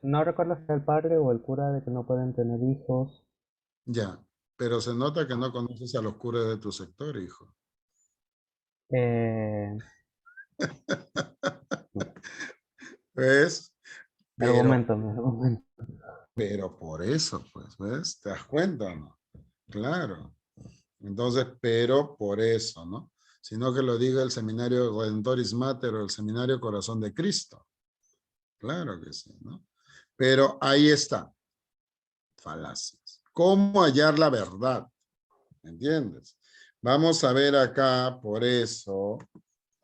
no recuerdo si el padre o el cura de que no pueden tener hijos.
Ya, pero se nota que no conoces a los curas de tu sector, hijo. ¿Ves?
Argumento.
Pero por eso, pues, ¿ves? ¿Te das cuenta, no? Claro. Entonces, pero por eso, ¿no? Sino que lo diga el seminario Redentoris Mater o el seminario Corazón de Cristo. Claro que sí, ¿no? Pero ahí está. Falacias. ¿Cómo hallar la verdad? ¿Me entiendes? Vamos a ver acá, por eso,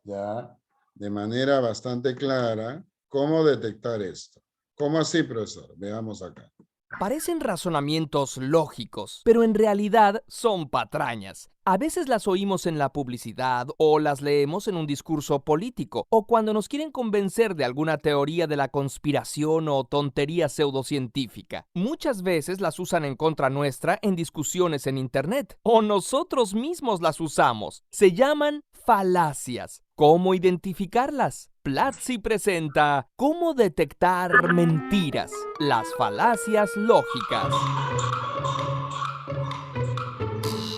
ya, de manera bastante clara, cómo detectar esto. ¿Cómo así, profesor? Veamos acá.
Parecen razonamientos lógicos, pero en realidad son patrañas. A veces las oímos en la publicidad o las leemos en un discurso político o cuando nos quieren convencer de alguna teoría de la conspiración o tontería pseudocientífica. Muchas veces las usan en contra nuestra en discusiones en internet o nosotros mismos las usamos. Se llaman falacias. ¿Cómo identificarlas? Platzi presenta ¿Cómo detectar mentiras? Las falacias lógicas.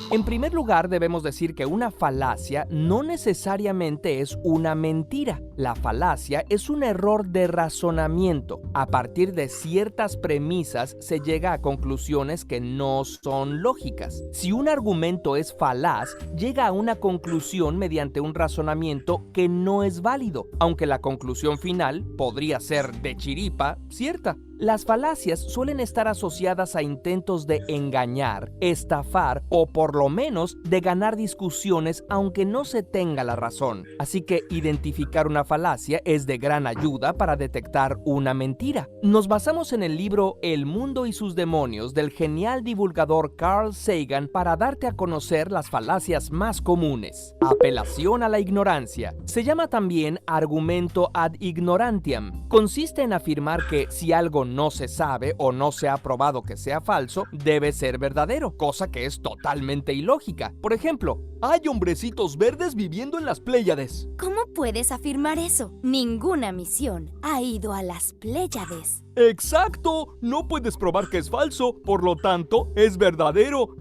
En primer lugar, debemos decir que una falacia no necesariamente es una mentira. La falacia es un error de razonamiento. A partir de ciertas premisas se llega a conclusiones que no son lógicas. Si un argumento es falaz, llega a una conclusión mediante un razonamiento que no es válido, aunque la conclusión final podría ser de chiripa cierta. Las falacias suelen estar asociadas a intentos de engañar, estafar o por lo menos de ganar discusiones aunque no se tenga la razón. Así que identificar una falacia es de gran ayuda para detectar una mentira. Nos basamos en el libro El mundo y sus demonios del genial divulgador Carl Sagan para darte a conocer las falacias más comunes. Apelación a la ignorancia. Se llama también argumento ad ignorantiam. Consiste en afirmar que si algo no se sabe o no se ha probado que sea falso, debe ser verdadero, cosa que es totalmente ilógica. Por ejemplo, hay hombrecitos verdes viviendo en las Pléyades.
¿Cómo puedes afirmar eso? Ninguna misión ha ido a las Pléyades.
¡Exacto! No puedes probar que es falso, por lo tanto, es verdadero.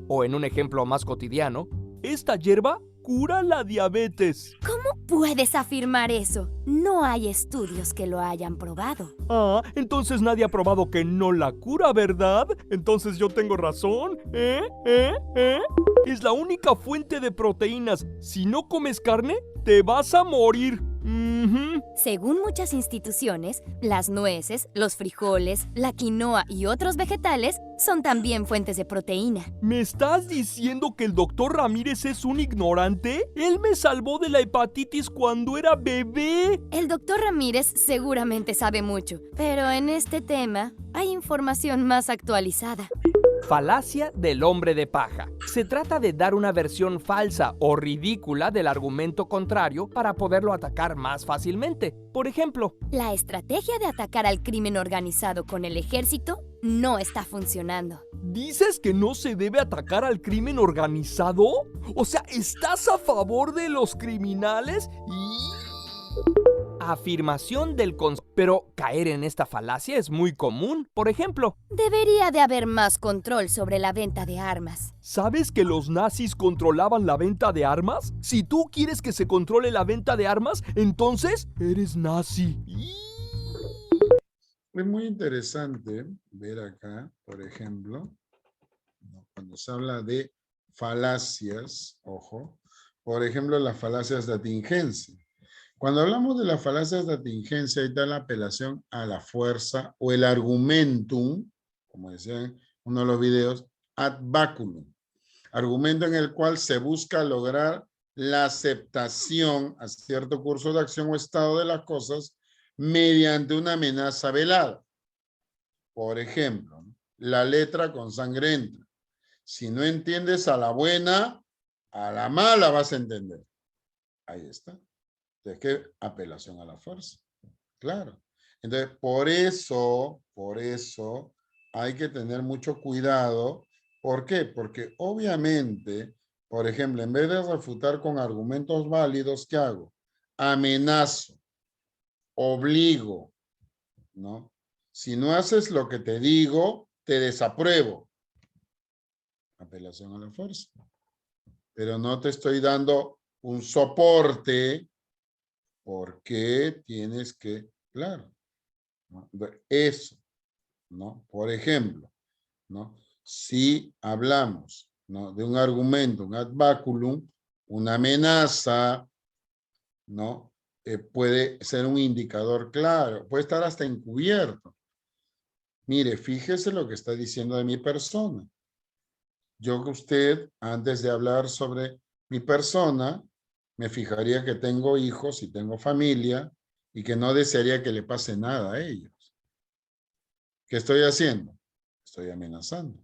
O en un ejemplo más cotidiano, esta hierba cura la diabetes.
¿Cómo puedes afirmar eso? No hay estudios que lo hayan probado.
Ah, entonces nadie ha probado que no la cura, ¿verdad? Entonces yo tengo razón. Es la única fuente de proteínas. Si no comes carne, te vas a morir.
Según muchas instituciones, las nueces, los frijoles, la quinoa y otros vegetales son también fuentes de proteína.
¿Me estás diciendo que el doctor Ramírez es un ignorante? Él me salvó de la hepatitis cuando era bebé.
El doctor Ramírez seguramente sabe mucho, pero en este tema hay información más actualizada.
Falacia del hombre de paja. Se trata de dar una versión falsa o ridícula del argumento contrario para poderlo atacar más fácilmente. Por ejemplo,
la estrategia de atacar al crimen organizado con el ejército no está funcionando.
¿Dices que no se debe atacar al crimen organizado? O sea, ¿estás a favor de los criminales? Afirmación del pero caer en esta falacia es muy común. Por ejemplo,
debería de haber más control sobre la venta de armas.
¿Sabes que los nazis controlaban la venta de armas? Si tú quieres que se controle la venta de armas, entonces eres nazi.
Es muy interesante ver acá, por ejemplo, cuando se habla de falacias, ojo, por ejemplo, las falacias de atingencia. Cuando hablamos de las falacias de atingencia, ahí está la apelación a la fuerza o el argumentum, como decían uno de los videos, ad baculum. Argumento en el cual se busca lograr la aceptación a cierto curso de acción o estado de las cosas mediante una amenaza velada. Por ejemplo, la letra con sangre entra. Si no entiendes a la buena, a la mala vas a entender. Ahí está. Entonces, ¿qué? Apelación a la fuerza. Claro. Entonces, por eso hay que tener mucho cuidado. ¿Por qué? Porque obviamente, por ejemplo, en vez de refutar con argumentos válidos, ¿qué hago? Amenazo, obligo, ¿no? Si no haces lo que te digo, te desapruebo. Apelación a la fuerza. Pero no te estoy dando un soporte porque tienes que, claro, ¿no? Eso, ¿no? Por ejemplo, ¿no? Si hablamos, ¿no?, de un argumento, un ad baculum, una amenaza, ¿no? Puede ser un indicador claro, puede estar hasta encubierto. Mire, fíjese lo que está diciendo de mi persona. Yo que usted, antes de hablar sobre mi persona, me fijaría que tengo hijos y tengo familia y que no desearía que le pase nada a ellos. ¿Qué estoy haciendo? Estoy amenazando.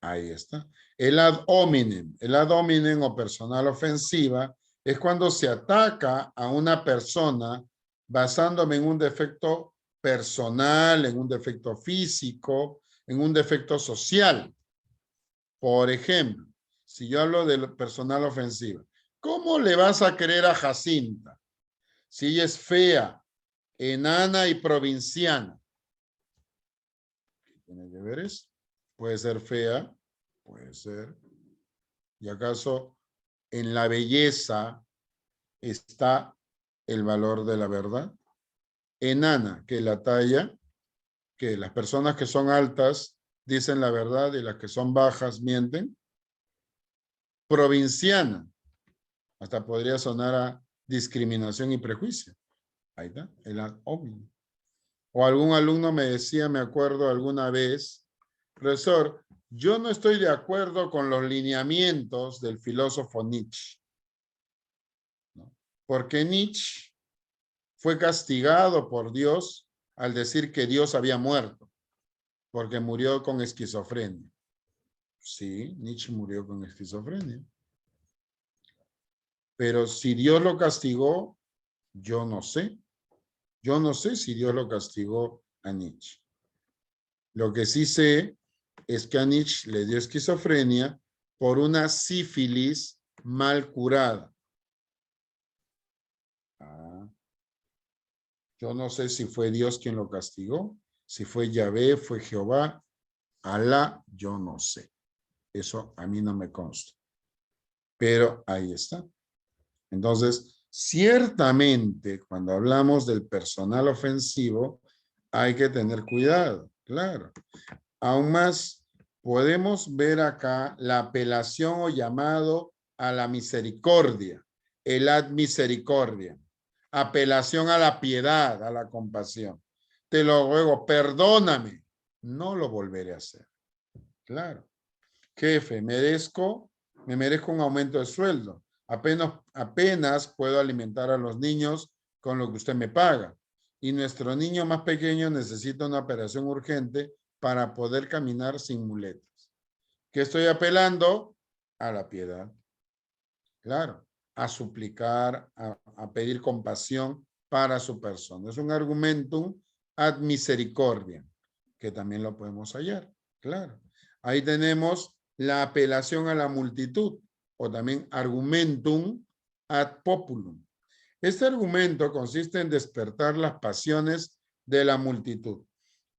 Ahí está. El ad hominem o personal ofensiva es cuando se ataca a una persona basándome en un defecto personal, en un defecto físico, en un defecto social. Por ejemplo, si yo hablo de personal ofensiva, ¿cómo le vas a querer a Jacinta si ella es fea, enana y provinciana? ¿Qué tiene que ver eso? Puede ser fea, puede ser. ¿Y acaso en la belleza está el valor de la verdad? Enana, que la talla, que las personas que son altas dicen la verdad y las que son bajas mienten. Provinciana, hasta podría sonar a discriminación y prejuicio. Ahí está, el ad hominem. O algún alumno me decía, me acuerdo alguna vez, profesor, yo no estoy de acuerdo con los lineamientos del filósofo Nietzsche, ¿no? Porque Nietzsche fue castigado por Dios al decir que Dios había muerto, porque murió con esquizofrenia. Sí, Nietzsche murió con esquizofrenia. Pero si Dios lo castigó, yo no sé. Yo no sé si Dios lo castigó a Nietzsche. Lo que sí sé es que a Nietzsche le dio esquizofrenia por una sífilis mal curada. Yo no sé si fue Dios quien lo castigó, si fue Yahvé, fue Jehová, Alá, yo no sé. Eso a mí no me consta. Pero ahí está. Entonces, ciertamente, cuando hablamos del personal ofensivo, hay que tener cuidado, claro. Aún más, podemos ver acá la apelación o llamado a la misericordia, el ad misericordia, apelación a la piedad, a la compasión. Te lo ruego, perdóname, no lo volveré a hacer. Claro. Jefe, me merezco un aumento de sueldo. Apenas puedo alimentar a los niños con lo que usted me paga. Y nuestro niño más pequeño necesita una operación urgente para poder caminar sin muletas. ¿Qué estoy apelando? A la piedad. Claro, a suplicar, a pedir compasión para su persona. Es un argumentum ad misericordia, que también lo podemos hallar. Claro. Ahí tenemos la apelación a la multitud, o también argumentum ad populum. Este argumento consiste en despertar las pasiones de la multitud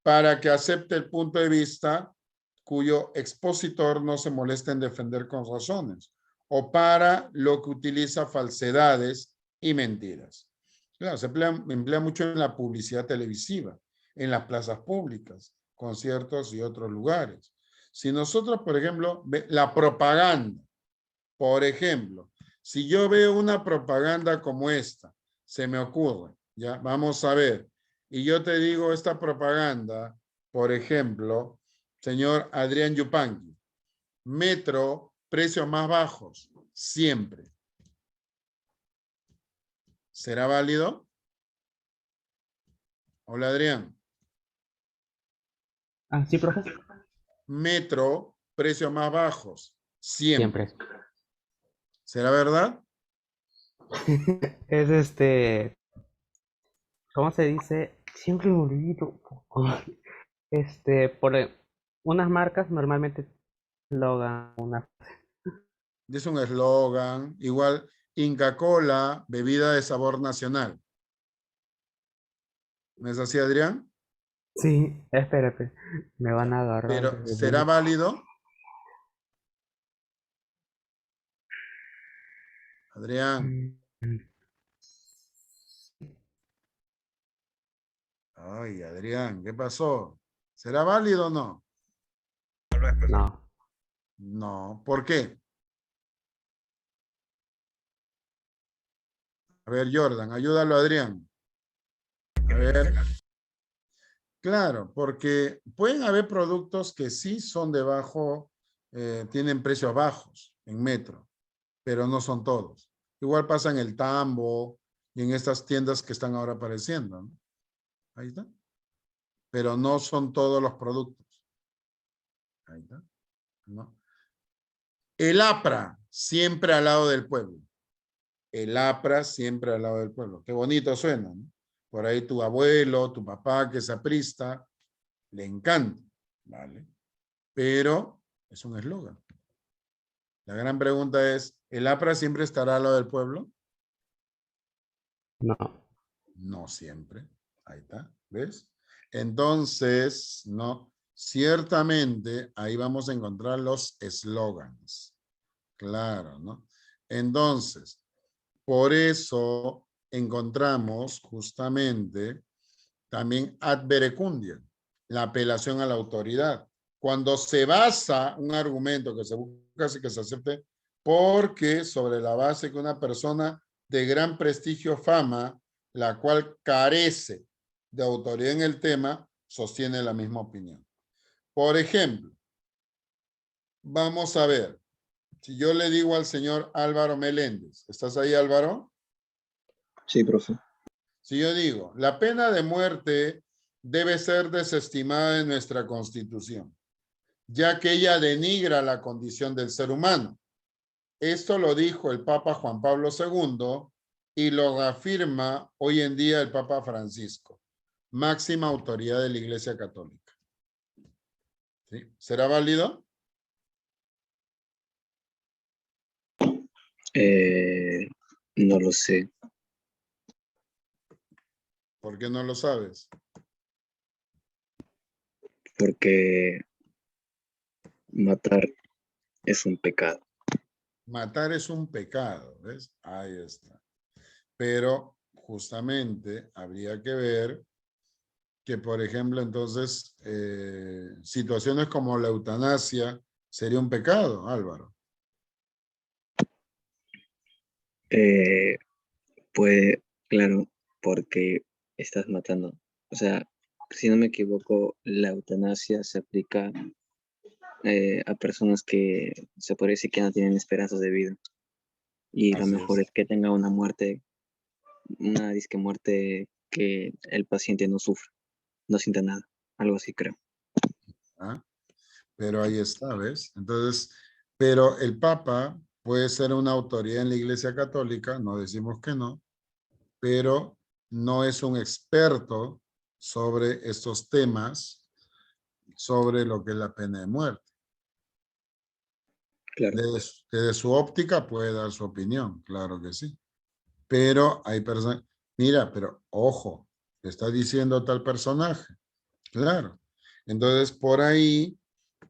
para que acepte el punto de vista cuyo expositor no se molesta en defender con razones, o para lo que utiliza falsedades y mentiras. Claro, se emplea mucho en la publicidad televisiva, en las plazas públicas, conciertos y otros lugares. Si nosotros, por ejemplo, la propaganda, por ejemplo, si yo veo una propaganda como esta, se me ocurre, ya, vamos a ver, y yo te digo esta propaganda, por ejemplo, señor Adrián Yupanqui, Metro, precios más bajos, siempre. ¿Será válido? Hola, Adrián.
Sí, profe.
Metro, precios más bajos, siempre.
Siempre.
¿Será verdad?
Es ¿cómo se dice? Siempre me olvido. Por unas marcas normalmente eslogan una.
Es un eslogan, igual Inca Kola, bebida de sabor nacional. ¿No es así, Adrián?
Sí, espérate, me van a agarrar.
Pero, ¿será válido? Adrián. Ay, Adrián, ¿qué pasó? ¿Será válido o no?
No.
No, ¿por qué? A ver, Jordan, ayúdalo a Adrián. A ver. Claro, porque pueden haber productos que sí son de bajo, tienen precios bajos en metro, pero no son todos. Igual pasa en el Tambo y en estas tiendas que están ahora apareciendo, ¿no? Ahí está. Pero no son todos los productos. Ahí está. ¿No? El APRA, siempre al lado del pueblo. El APRA, siempre al lado del pueblo. Qué bonito suena, ¿no? Por ahí tu abuelo, tu papá, que es aprista, le encanta, ¿vale? Pero es un eslogan. La gran pregunta es, ¿el APRA siempre estará al lado del pueblo?
No.
No siempre. Ahí está, ¿ves? Entonces, no, ciertamente ahí vamos a encontrar los eslogans. Claro, ¿no? Entonces, por eso encontramos justamente también ad verecundia, la apelación a la autoridad. Cuando se basa un argumento que se busca que se acepte porque sobre la base que una persona de gran prestigio o fama, la cual carece de autoridad en el tema, sostiene la misma opinión. Por ejemplo, vamos a ver, si yo le digo al señor Álvaro Meléndez, ¿estás ahí, Álvaro?
Sí, profe.
Si yo digo, la pena de muerte debe ser desestimada en nuestra Constitución, ya que ella denigra la condición del ser humano. Esto lo dijo el Papa Juan Pablo II y lo afirma hoy en día el Papa Francisco, máxima autoridad de la Iglesia Católica. ¿Sí? ¿Será válido?
No lo sé.
¿Por qué no lo sabes?
Porque matar es un pecado.
Matar es un pecado, ¿ves? Ahí está. Pero justamente habría que ver que, por ejemplo, entonces, situaciones como la eutanasia sería un pecado, Álvaro.
Pues, claro, porque estás matando. O sea, si no me equivoco, la eutanasia se aplica a personas que se puede decir que no tienen esperanzas de vida. Y lo mejor es que tenga una muerte, una disque muerte que el paciente no sufra, no sienta nada, algo así creo.
¿Ah? Pero ahí está, ¿ves? Entonces, pero el Papa puede ser una autoridad en la Iglesia Católica, no decimos que no, pero no es un experto sobre estos temas, sobre lo que es la pena de muerte.
Claro.
Desde su óptica puede dar su opinión, claro que sí. Pero hay personas, mira, pero ojo, te está diciendo tal personaje. Claro. Entonces, por ahí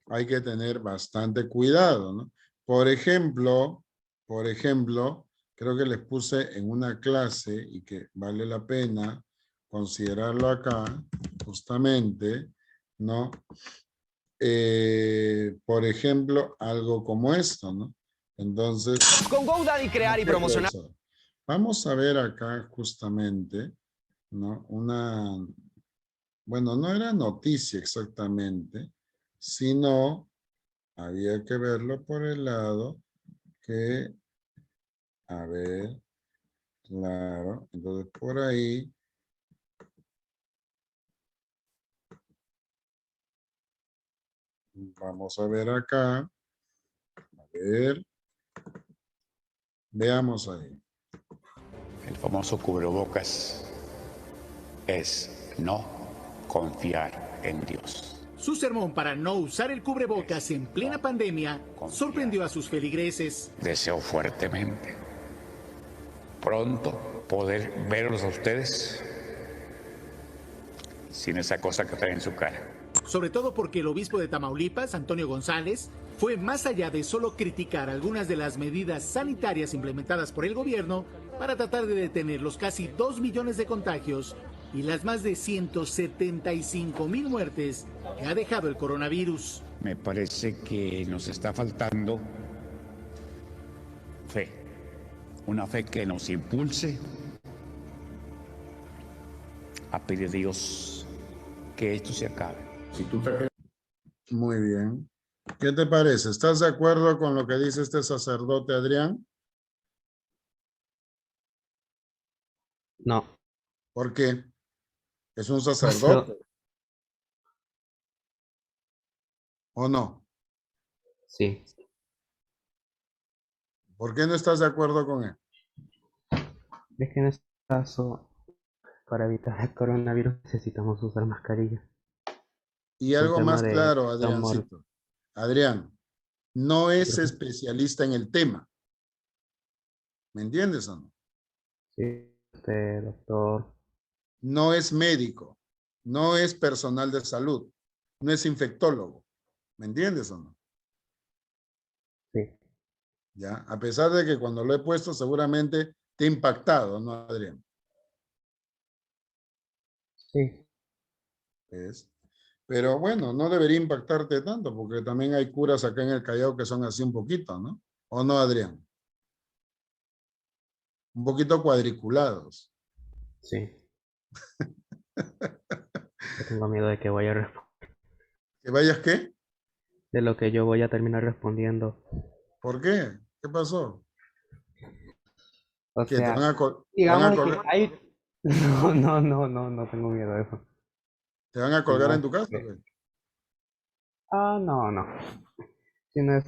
hay que tener bastante cuidado, ¿no? Por ejemplo, creo que les puse en una clase y que vale la pena considerarlo acá, justamente, ¿no? Por ejemplo, algo como esto, ¿no? Entonces,
Con GoDaddy crear y promocionar.
Vamos a ver acá justamente, ¿no? Bueno, no era noticia exactamente, sino había que verlo por el lado que, a ver, claro, entonces por ahí, vamos a ver acá, a ver, veamos ahí.
El famoso cubrebocas es no confiar en Dios.
Su sermón para no usar el cubrebocas en plena pandemia sorprendió a sus feligreses.
Deseo fuertemente pronto poder verlos a ustedes sin esa cosa que trae en su cara.
Sobre todo porque el obispo de Tamaulipas, Antonio González, fue más allá de solo criticar algunas de las medidas sanitarias implementadas por el gobierno para tratar de detener los casi 2 millones de contagios y las más de 175,000 muertes que ha dejado el coronavirus.
Me parece que nos está faltando fe, una fe que nos impulse a pedir a Dios que esto se acabe. Si tú te...
Muy bien. ¿Qué te parece? ¿Estás de acuerdo con lo que dice este sacerdote, Adrián?
No.
¿Por qué? ¿Es un sacerdote? ¿O no?
Sí.
¿Por qué no estás de acuerdo con él?
Es que en este caso, para evitar el coronavirus necesitamos usar mascarilla.
Y
Es un
algo
tema
más
de
claro,
temor.
Adriancito. Adrián, no es
Profe.
especialista en el tema. ¿Me entiendes o no?
Sí, doctor.
No es médico. No es personal de salud. No es infectólogo. ¿Me entiendes o no?
Sí.
Ya, a pesar de que cuando lo he puesto seguramente te ha impactado, ¿no, Adrián?
Sí.
¿Ves? Pero bueno, no debería impactarte tanto porque también hay curas acá en el Callao que son así un poquito, ¿no? ¿O no, Adrián? Un poquito cuadriculados.
Sí. Yo tengo miedo de que vaya a responder.
¿Que vayas qué?
De lo que yo voy a terminar respondiendo.
¿Por qué? ¿Qué pasó?
O
¿Qué? ¿Te van
sea,
a, te van a
digamos que
colgar?
hay... No tengo miedo de eso.
¿Te van a colgar en
Sino
tu casa?
que-
¿Qué?
no. Sino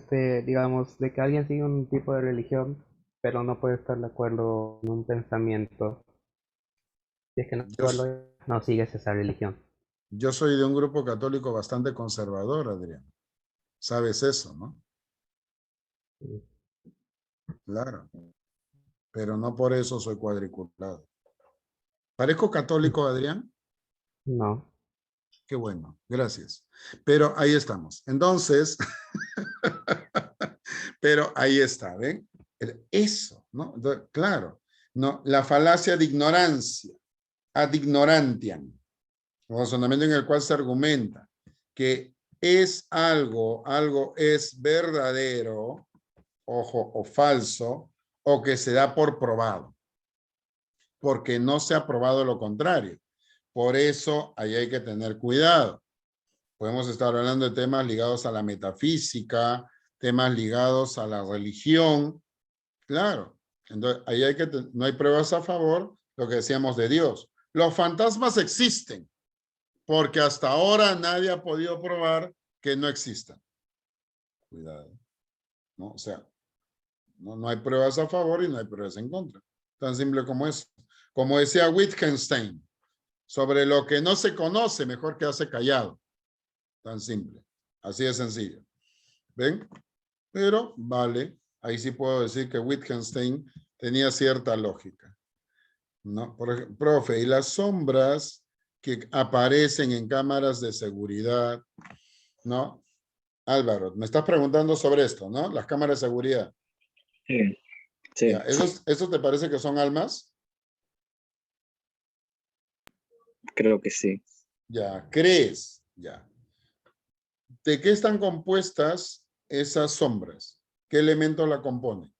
digamos, de que alguien sigue un tipo de religión, pero no puede estar de acuerdo en un pensamiento. Si es que no
Yo,
no sigues esa religión.
yo soy de un grupo católico bastante conservador, Adrián. Sabes eso, ¿no?
Sí.
Claro. Pero no por eso soy cuadriculado. ¿Parezco católico, Adrián?
No.
Qué bueno, gracias. Pero ahí estamos. Entonces, pero ahí está, ¿ven? Eso, ¿no? Entonces, claro, no, la falacia de ignorancia, ad ignorantiam, razonamiento en el cual se argumenta que es algo es verdadero, ojo, o falso, o que se da por probado, porque no se ha probado lo contrario. Por eso ahí hay que tener cuidado. Podemos estar hablando de temas ligados a la metafísica, temas ligados a la religión. Claro. Entonces, ahí hay que no hay pruebas a favor, lo que decíamos de Dios. Los fantasmas existen, porque hasta ahora nadie ha podido probar que no existan. Cuidado. ¿No? O sea, no hay pruebas a favor y no hay pruebas en contra. Tan simple como eso. Como decía Wittgenstein, sobre lo que no se conoce, mejor quedarse callado. Tan simple. Así de sencillo. ¿Ven? Pero vale, ahí sí puedo decir que Wittgenstein tenía cierta lógica. ¿No? Por ejemplo, profe, y las sombras que aparecen en cámaras de seguridad, ¿no? Álvaro, me estás preguntando sobre esto, ¿no? Las cámaras de seguridad.
Sí. Sí.
Ya, ¿esos te parece que son almas?
Creo que sí.
Ya, ¿crees? Ya. ¿De qué están compuestas esas sombras? ¿Qué elemento la compone?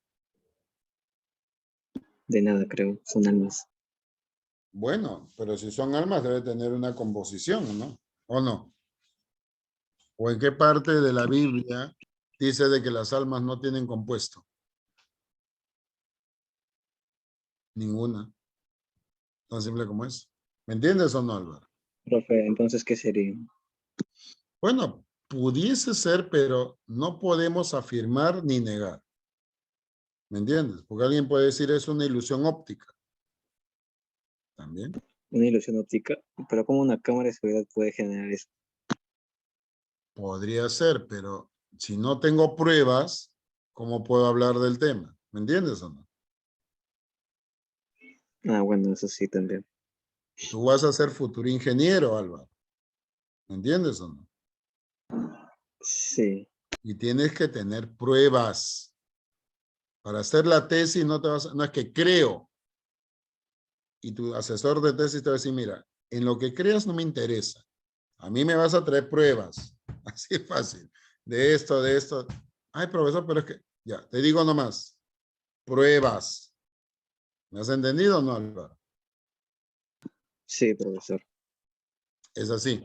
De nada, creo. Son almas.
Bueno, pero si son almas debe tener una composición, ¿no? ¿O no? ¿O en qué parte de la Biblia dice de que las almas no tienen compuesto? Ninguna. Tan simple como eso. ¿Me entiendes o no, Álvaro?
Profe, entonces, ¿qué sería?
Bueno, pudiese ser, pero no podemos afirmar ni negar. ¿Me entiendes? Porque alguien puede decir es una ilusión óptica. También.
Una ilusión óptica, pero ¿cómo una cámara de seguridad puede generar eso?
Podría ser, pero si no tengo pruebas, ¿cómo puedo hablar del tema? ¿Me entiendes o no?
Bueno, eso sí también.
Tú vas a ser futuro ingeniero, Álvaro. ¿Me entiendes o no?
Sí.
Y tienes que tener pruebas. Para hacer la tesis no es que creo. Y tu asesor de tesis te va a decir, mira, en lo que creas no me interesa. A mí me vas a traer pruebas. Así es fácil. De esto, de esto. Ay, profesor, pero es que, ya, te digo nomás. Pruebas. ¿Me has entendido o no, Álvaro?
Sí, profesor.
Es así.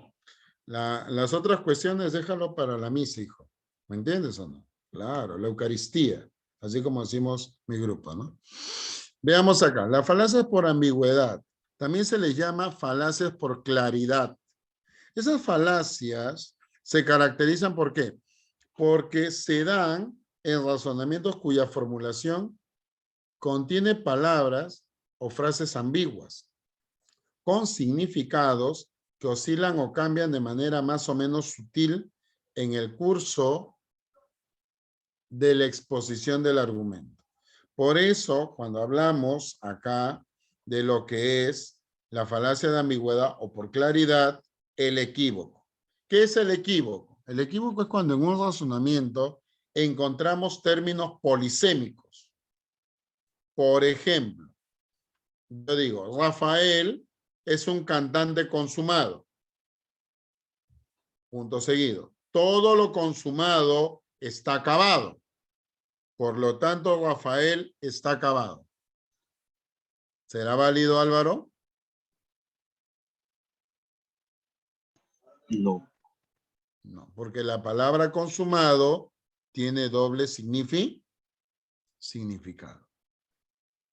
Las otras cuestiones déjalo para la misa, hijo. ¿Me entiendes o no? Claro, la Eucaristía, así como decimos mi grupo, ¿no? Veamos acá, las falacias por ambigüedad. También se les llama falacias por claridad. Esas falacias se caracterizan ¿por qué? Porque se dan en razonamientos cuya formulación contiene palabras o frases ambiguas, con significados que oscilan o cambian de manera más o menos sutil en el curso de la exposición del argumento. Por eso, cuando hablamos acá de lo que es la falacia de ambigüedad o por claridad, el equívoco. ¿Qué es el equívoco? El equívoco es cuando en un razonamiento encontramos términos polisémicos. Por ejemplo, yo digo, Rafael es un cantante consumado. Punto seguido. Todo lo consumado está acabado. Por lo tanto, Rafael está acabado. ¿Será válido, Álvaro?
No.
No, porque la palabra consumado tiene doble significado.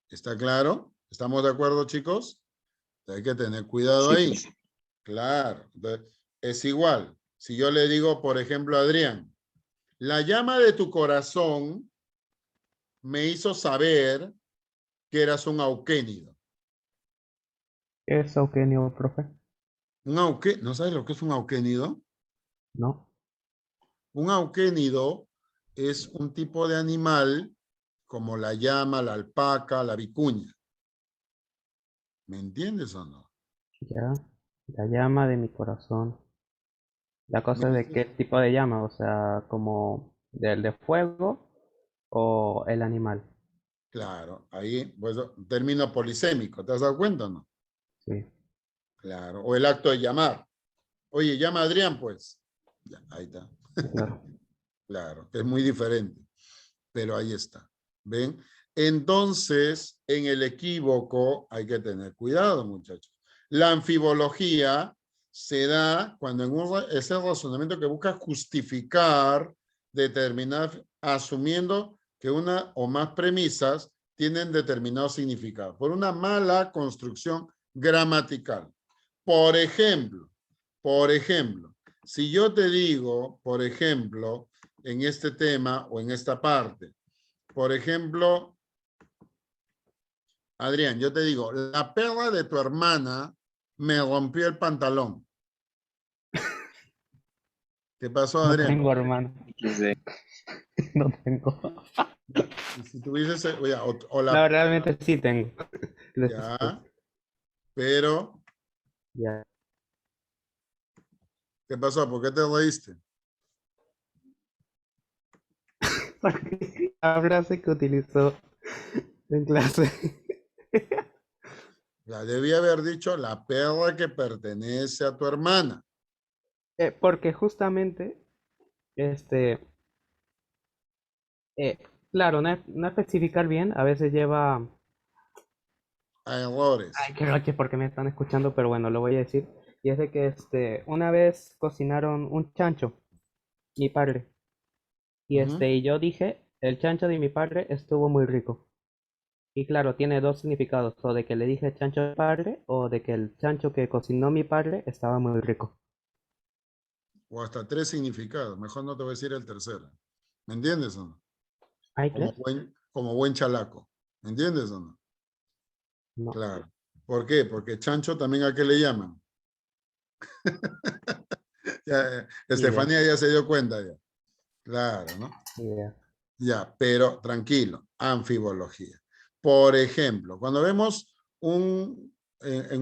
¿Está claro? ¿Estamos de acuerdo, chicos? Hay que tener cuidado ahí.
Sí.
Claro. Es igual. Si yo le digo, por ejemplo, a Adrián, la llama de tu corazón me hizo saber que eras un auquénido.
¿Qué es auquenio, profe?
¿No sabes lo que es un auquénido?
No.
Un auquénido es un tipo de animal como la llama, la alpaca, la vicuña. ¿Me entiendes o no?
Ya. La llama de mi corazón. La cosa es de qué tipo de llama, o sea, como del de fuego o el animal.
Claro, ahí, pues, término polisémico, ¿te has dado cuenta o no?
Sí.
Claro, o el acto de llamar. Oye, llama a Adrián, pues. Ya, ahí está.
Claro.
Claro, es muy diferente, pero ahí está. ¿Ven? Entonces, en el equívoco hay que tener cuidado, muchachos. La anfibología se da cuando ese razonamiento que busca justificar determinar, asumiendo que una o más premisas tienen determinado significado, por una mala construcción gramatical. Por ejemplo, si yo te digo, por ejemplo, en este tema o en esta parte, por ejemplo, Adrián, yo te digo, la perra de tu hermana me rompió el pantalón. ¿Qué pasó, Adrián?
No tengo, hermano. No tengo.
Y si tuviese, oye,
No, realmente sí tengo.
Ya, pero...
Ya.
¿Qué pasó? ¿Por qué te reíste?
La frase que utilizó en clase.
Ya debía haber dicho la perra que pertenece a tu hermana.
Porque justamente, claro, no especificar bien a veces lleva
a errores.
Ay, qué roche, porque me están escuchando, pero bueno, lo voy a decir. Y es de que una vez cocinaron un chancho, mi padre. Y y yo dije, el chancho de mi padre estuvo muy rico. Y claro, tiene dos significados, o de que le dije chancho de padre, o de que el chancho que cocinó mi padre estaba muy rico.
O hasta 3 significados. Mejor no te voy a decir el tercero. ¿Me entiendes o no?
¿Hay
como buen chalaco. ¿Me entiendes o no?
No.
Claro. ¿Por qué? Porque chancho también a qué le llaman. Estefanía ya se dio cuenta ya. Claro, ¿no? Ya, pero tranquilo, anfibología. Por ejemplo, cuando vemos en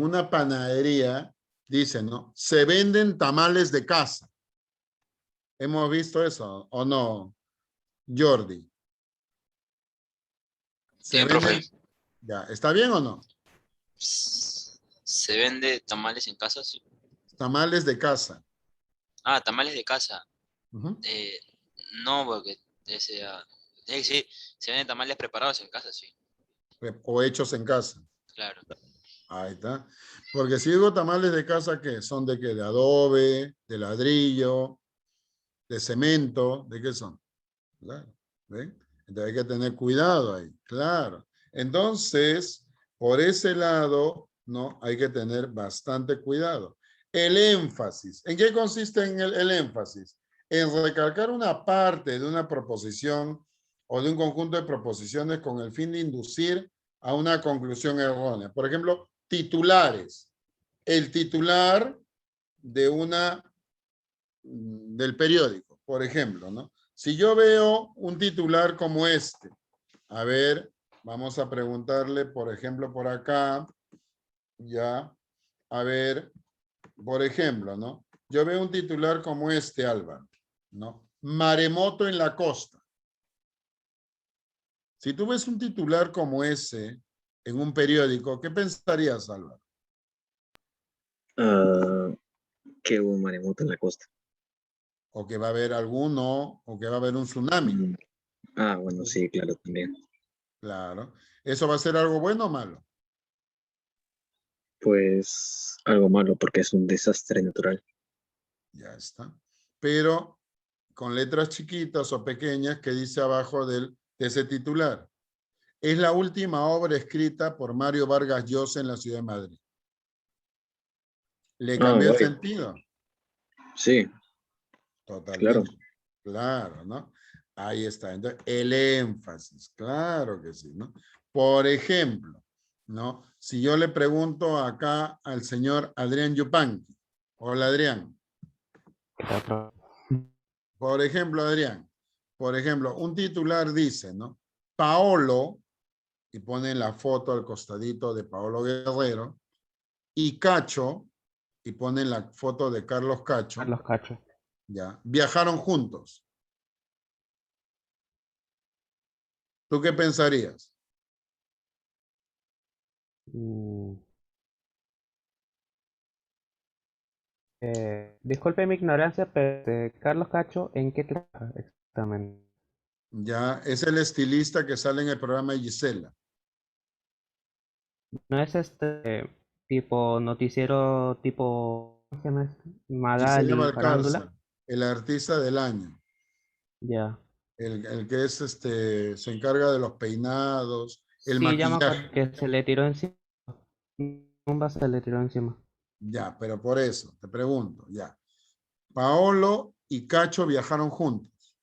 una panadería, dicen, ¿no? Se venden tamales de casa. ¿Hemos visto eso o no, Jordi?
Sí, profe.
Ya, ¿está bien o no?
¿Se vende tamales en casa? Sí.
Tamales de casa.
Ah, tamales de casa. No, porque sí, se venden tamales preparados en casa, sí.
O hechos en casa.
Claro.
Ahí está. Porque si digo tamales de casa, ¿qué? ¿Son de qué? ¿De adobe, de ladrillo, de cemento? ¿De qué son? Claro. ¿Ven? Entonces hay que tener cuidado ahí. Claro. Entonces, por ese lado, ¿no? Hay que tener bastante cuidado. El énfasis. ¿En qué consiste el énfasis? En recalcar una parte de una proposición o de un conjunto de proposiciones con el fin de inducir a una conclusión errónea. Por ejemplo, titulares. El titular del periódico, por ejemplo, ¿no? Si yo veo un titular como este, a ver, vamos a preguntarle, por ejemplo, por acá, ya, a ver, por ejemplo, ¿no? Yo veo un titular como este, Álvaro, ¿no? Maremoto en la costa. Si tú ves un titular como ese en un periódico, ¿qué pensarías, Álvaro?
Que hubo un maremoto en la costa.
O que va a haber alguno, o que va a haber un tsunami.
Bueno, sí, claro, también.
Claro. ¿Eso va a ser algo bueno o malo?
Pues algo malo porque es un desastre natural.
Ya está. Pero con letras chiquitas o pequeñas que dice abajo de ese titular. Es la última obra escrita por Mario Vargas Llosa en la ciudad de Madrid. ¿Le cambió el
Vaya.
sentido?
Sí.
Totalmente. Claro, ¿no? Ahí está. Entonces, el énfasis, claro que sí, ¿no? Por ejemplo, ¿no? Si yo le pregunto acá al señor Adrián Yupanqui. Hola, Adrián. Por ejemplo, Adrián, por ejemplo, un titular dice, ¿no? Paolo, y pone la foto al costadito de Paolo Guerrero, y Cacho, y pone la foto de Carlos Cacho.
Carlos Cacho.
Ya, viajaron juntos. ¿Tú qué pensarías?
Disculpe mi ignorancia, pero Carlos Cacho, ¿en qué trabaja exactamente?
Ya, es el estilista que sale en el programa de Gisela.
¿No es tipo noticiero tipo, ¿cómo se llama esto?
Gisela
Magali, farándula?
Valcárcel, el artista del año.
Ya.
El que es se encarga de los peinados, el
Sí, ya me acuerdo
maquillaje.
que se le tiró encima. Se le tiró encima.
Ya, pero por eso, te pregunto, ya. Paolo y Cacho viajaron juntos.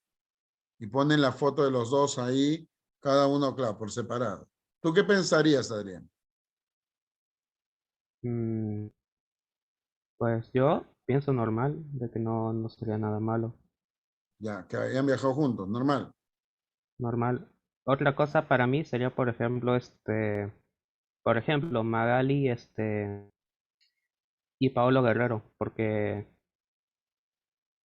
Y ponen la foto de los dos ahí, cada uno, claro, por separado. ¿Tú qué pensarías, Adrián?
Pues yo pienso normal, de que no sería nada malo.
Ya, que hayan viajado juntos, normal.
Normal. Otra cosa para mí sería, por ejemplo, Magali, y Paolo Guerrero, porque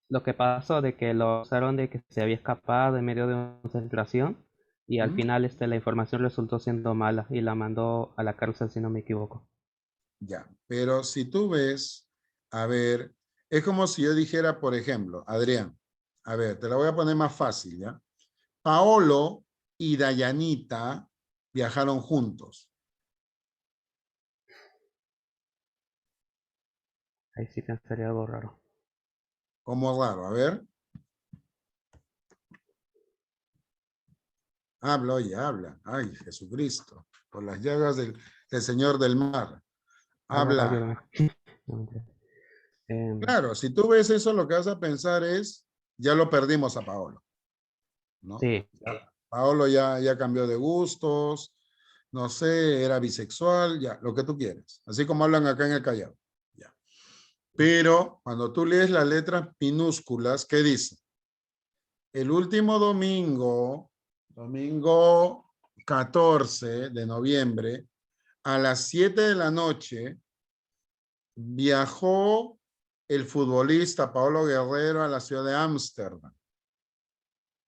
lo que pasó de que lo usaron de que se había escapado en medio de una concentración y al final la información resultó siendo mala y la mandó a la cárcel si no me equivoco.
Ya, pero si tú ves, a ver, es como si yo dijera, por ejemplo, Adrián, a ver, te la voy a poner más fácil, ¿ya? Paolo y Dayanita viajaron juntos.
Ahí sí pensaría algo raro.
¿Cómo raro? A ver. Habla, oye, habla. Ay, Jesucristo. Por las llagas del Señor del mar. Habla. Claro, si tú ves eso, lo que vas a pensar es, ya lo perdimos a Paolo. ¿No?
Sí.
Paolo ya cambió de gustos, no sé, era bisexual, ya, lo que tú quieras. Así como hablan acá en el Callao. Ya. Pero cuando tú lees las letras minúsculas, ¿qué dice? El último domingo 14 de noviembre, a las 7 de la noche, viajó el futbolista Paolo Guerrero a la ciudad de Ámsterdam.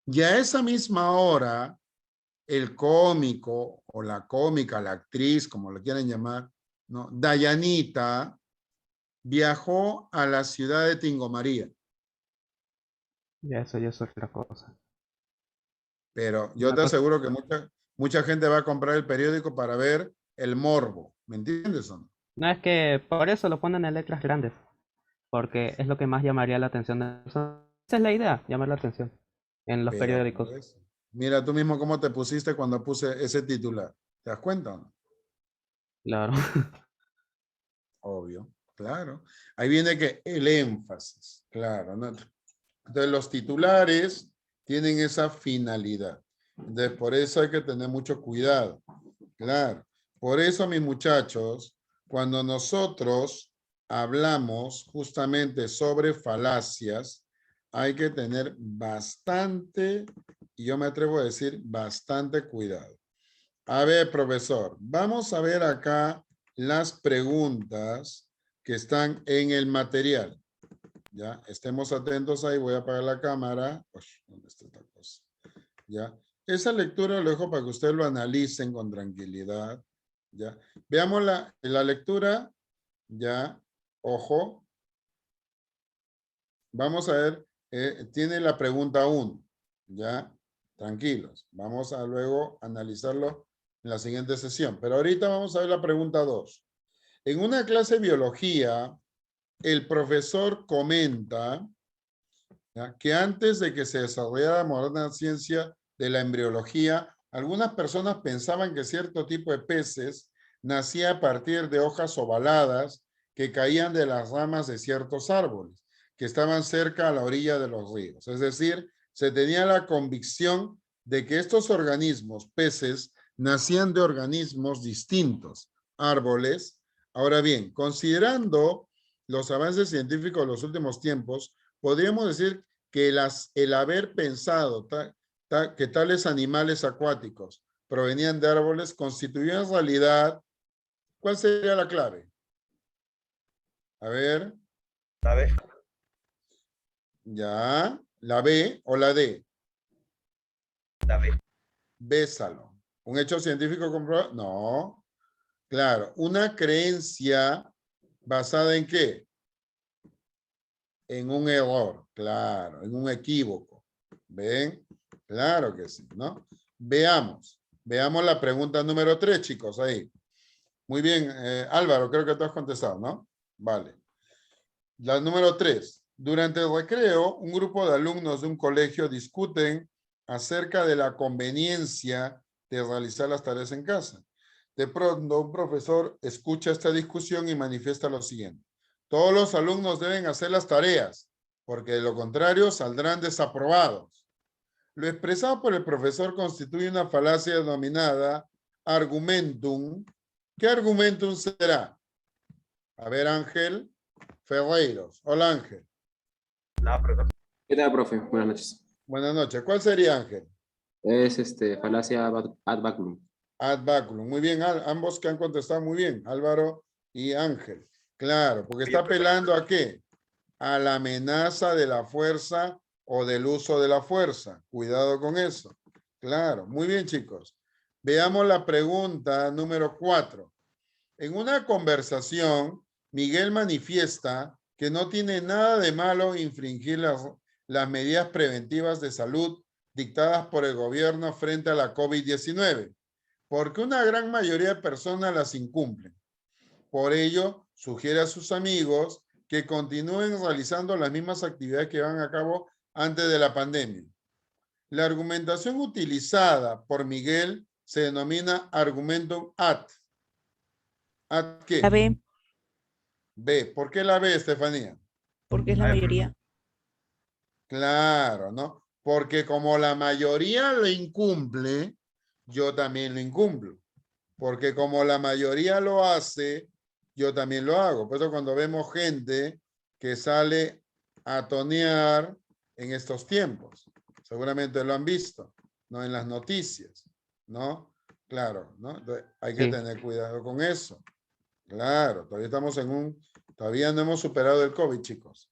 Y a esa misma hora, el cómico o la cómica, la actriz, como lo quieren llamar, ¿no? Dayanita, viajó a la ciudad de Tingomaría.
Ya eso ya es otra cosa.
Pero yo te aseguro que mucha gente va a comprar el periódico para ver el morbo. ¿Me entiendes o no?
No, es que por eso lo ponen en letras grandes, porque es lo que más llamaría la atención de las personas. Esa es la idea, llamar la atención en los
Pero,
periódicos.
pues, mira tú mismo cómo te pusiste cuando puse ese titular. ¿Te das cuenta o no?
Claro.
Obvio, claro. Ahí viene que el énfasis, claro, ¿no? Entonces los titulares tienen esa finalidad. Entonces por eso hay que tener mucho cuidado. Claro. Por eso, mis muchachos, cuando nosotros hablamos justamente sobre falacias, hay que tener bastante, y yo me atrevo a decir, bastante cuidado. A ver, profesor, vamos a ver acá las preguntas que están en el material. Ya, estemos atentos ahí, voy a apagar la cámara. Uy, ¿dónde está esta cosa? Ya, esa lectura lo dejo para que ustedes lo analicen con tranquilidad. Ya, veamos la lectura. Ya, ojo. Vamos a ver, tiene la pregunta 1. Ya, tranquilos. Vamos a luego analizarlo en la siguiente sesión. Pero ahorita vamos a ver la pregunta 2. En una clase de biología, el profesor comenta, ¿ya?, que antes de que se desarrollara la moderna ciencia de la embriología, algunas personas pensaban que cierto tipo de peces nacía a partir de hojas ovaladas que caían de las ramas de ciertos árboles que estaban cerca a la orilla de los ríos. Es decir, se tenía la convicción de que estos organismos, peces, nacían de organismos distintos, árboles. Ahora bien, considerando los avances científicos de los últimos tiempos, podríamos decir que el haber pensado que tales animales acuáticos provenían de árboles constituyó en realidad, ¿cuál sería la clave? A ver.
La B.
Ya, ¿la B o la D?
La B.
Bésalo. ¿Un hecho científico comprobado? No. Claro, una creencia basada ¿en qué? En un error, claro, en un equívoco. ¿Ven? Claro que sí, ¿no? Veamos la pregunta número 3, chicos, ahí. Muy bien, Álvaro, creo que tú has contestado, ¿no? Vale. La número 3. Durante el recreo, un grupo de alumnos de un colegio discuten acerca de la conveniencia de realizar las tareas en casa. De pronto, un profesor escucha esta discusión y manifiesta lo siguiente: todos los alumnos deben hacer las tareas, porque de lo contrario saldrán desaprobados. Lo expresado por el profesor constituye una falacia denominada argumentum. ¿Qué argumentum será? A ver, Ángel Ferreiros. Hola, Ángel.
No, profe. ¿Qué tal, profe? Buenas noches.
Buenas noches. ¿Cuál sería, Ángel?
Es falacia ad baculum.
Ad baculum. Muy bien, ambos que han contestado muy bien, Álvaro y Ángel. Claro, porque está apelando ¿a qué? A la amenaza de la fuerza o del uso de la fuerza. Cuidado con eso. Claro, muy bien, chicos. Veamos la pregunta número 4. En una conversación, Miguel manifiesta que no tiene nada de malo infringir las medidas preventivas de salud dictadas por el gobierno frente a la COVID-19, porque una gran mayoría de personas las incumplen. Por ello, sugiere a sus amigos que continúen realizando las mismas actividades que llevan a cabo antes de la pandemia. La argumentación utilizada por Miguel se denomina argumentum ad. ¿Ad qué?
La B.
B. ¿Por qué la B, Estefanía?
Porque es la mayoría.
Claro, ¿no? Porque como la mayoría lo incumple, yo también lo incumplo. Porque como la mayoría lo hace, yo también lo hago. Por eso cuando vemos gente que sale a tonear en estos tiempos, seguramente lo han visto, ¿no? En las noticias, ¿no? Claro, ¿no? Entonces, hay que tener cuidado con eso. Claro, todavía no hemos superado el COVID, chicos.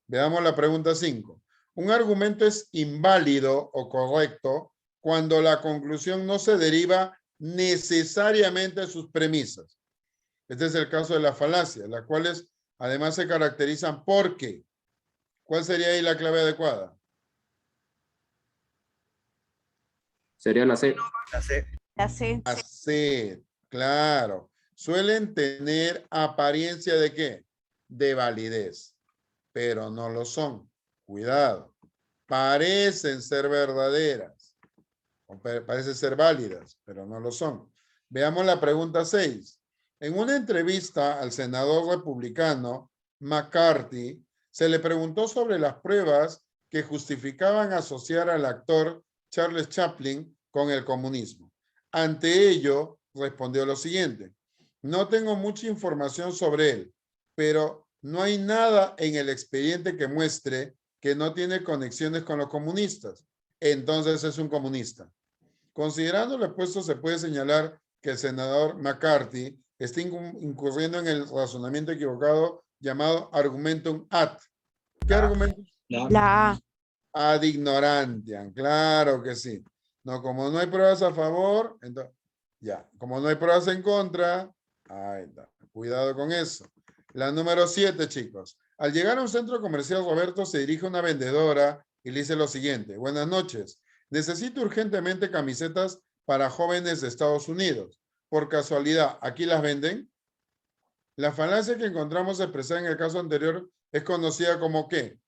Veamos la pregunta 5. Un argumento es inválido o correcto cuando la conclusión no se deriva necesariamente de sus premisas. Este es el caso de las falacias, las cuales además se caracterizan por ¿qué? ¿Cuál sería ahí la clave adecuada?
Sería la C.
La C.
La C. Claro. Suelen tener apariencia de ¿qué? De validez, pero no lo son. Cuidado. Parecen ser verdaderas. O parecen ser válidas, pero no lo son. Veamos la pregunta 6. En una entrevista al senador republicano McCarthy, se le preguntó sobre las pruebas que justificaban asociar al actor Charles Chaplin con el comunismo. Ante ello, respondió lo siguiente: no tengo mucha información sobre él, pero no hay nada en el expediente que muestre que no tiene conexiones con los comunistas. Entonces es un comunista. Considerando lo expuesto, se puede señalar que el senador McCarthy está incurriendo en el razonamiento equivocado llamado argumentum ad. ¿Qué argumento?
La A.
Ad ignorantiam, claro que sí. No, como no hay pruebas a favor, entonces, ya, como no hay pruebas en contra, ahí está. Cuidado con eso. La número 7, chicos. Al llegar a un centro comercial, Roberto se dirige a una vendedora y le dice lo siguiente: buenas noches. Necesito urgentemente camisetas para jóvenes de Estados Unidos. Por casualidad, ¿aquí las venden? La falacia que encontramos expresada en el caso anterior es conocida como ¿qué?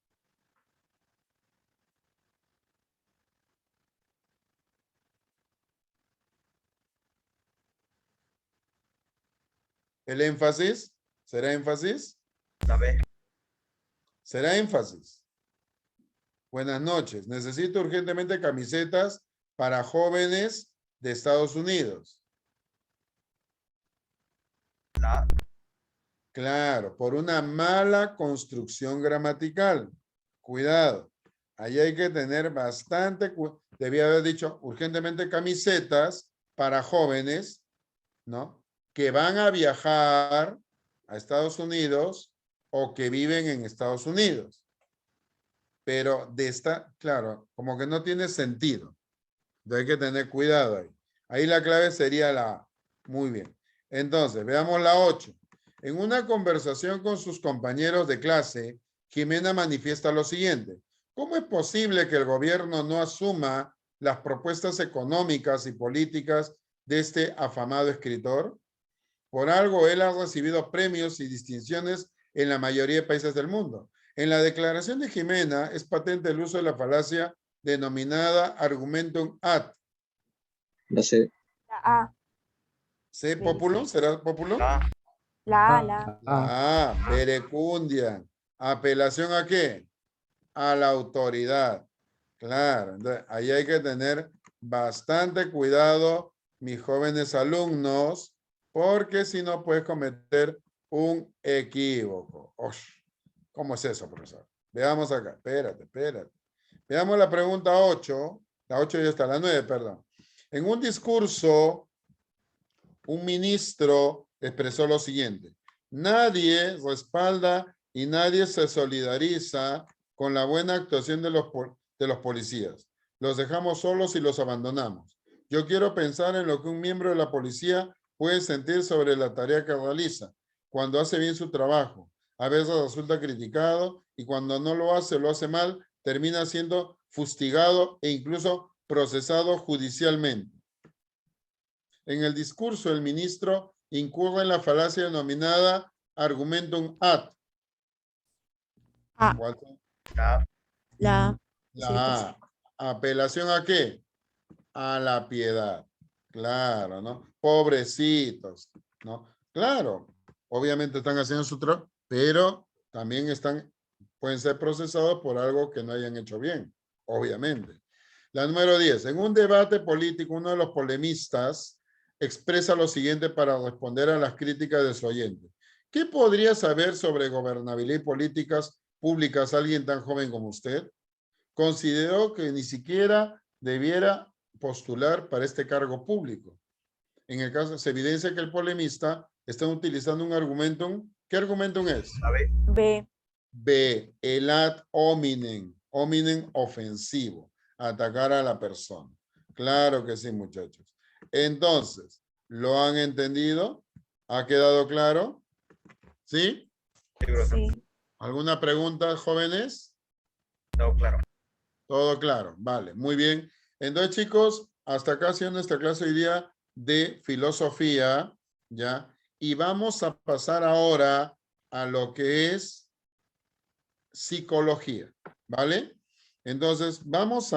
¿El énfasis? ¿Será énfasis?
La B.
¿Será énfasis? Buenas noches. Necesito urgentemente camisetas para jóvenes de Estados Unidos.
La.
Claro, por una mala construcción gramatical. Cuidado. Ahí hay que tener bastante cuidado. Debía haber dicho urgentemente camisetas para jóvenes, ¿no? Que van a viajar a Estados Unidos o que viven en Estados Unidos. Pero de esta, claro, como que no tiene sentido. Entonces hay que tener cuidado ahí. Ahí la clave sería la A. Muy bien. Entonces, veamos la 8. En una conversación con sus compañeros de clase, Jimena manifiesta lo siguiente: ¿cómo es posible que el gobierno no asuma las propuestas económicas y políticas de este afamado escritor? Por algo él ha recibido premios y distinciones en la mayoría de países del mundo. En la declaración de Jimena es patente el uso de la falacia denominada argumentum ad.
La C.
La A.
¿C populo? ¿Será populo?
La A.
La A, verecundia. ¿Apelación a qué? A la autoridad. Claro, entonces ahí hay que tener bastante cuidado, mis jóvenes alumnos, porque si no puedes cometer un equívoco. Osh, ¿cómo es eso, profesor? Veamos acá. Espérate. Veamos la pregunta 8. La 8 ya está, la 9, perdón. En un discurso, un ministro expresó lo siguiente: nadie respalda y nadie se solidariza con la buena actuación de los policías. Los dejamos solos y los abandonamos. Yo quiero pensar en lo que un miembro de la policía puede sentir sobre la tarea que realiza. Cuando hace bien su trabajo, a veces resulta criticado, y cuando no lo hace mal, termina siendo fustigado e incluso procesado judicialmente. En el discurso, el ministro incurre en la falacia denominada argumentum ad.
A. La A.
La A. ¿Apelación a qué? A la piedad. Claro, ¿no? Pobrecitos, ¿no? Claro, obviamente están haciendo su trabajo, pero también pueden ser procesados por algo que no hayan hecho bien, obviamente. La número 10. En un debate político, uno de los polemistas expresa lo siguiente para responder a las críticas de su oyente: ¿qué podría saber sobre gobernabilidad y políticas públicas alguien tan joven como usted? Consideró que ni siquiera debiera postular para este cargo público. En el caso, se evidencia que el polemista está utilizando un argumentum. ¿Qué argumentum es?
B.
B, el ad hominem. Hominem ofensivo. Atacar a la persona. Claro que sí, muchachos. Entonces, ¿lo han entendido? ¿Ha quedado claro? ¿Sí?
Sí.
¿Alguna pregunta, jóvenes?
Todo claro.
Todo claro, vale, muy bien. Entonces, chicos, hasta acá ha sido nuestra clase hoy día de filosofía. ¿ya? Y vamos a pasar ahora a lo que es psicología, ¿vale? Entonces, vamos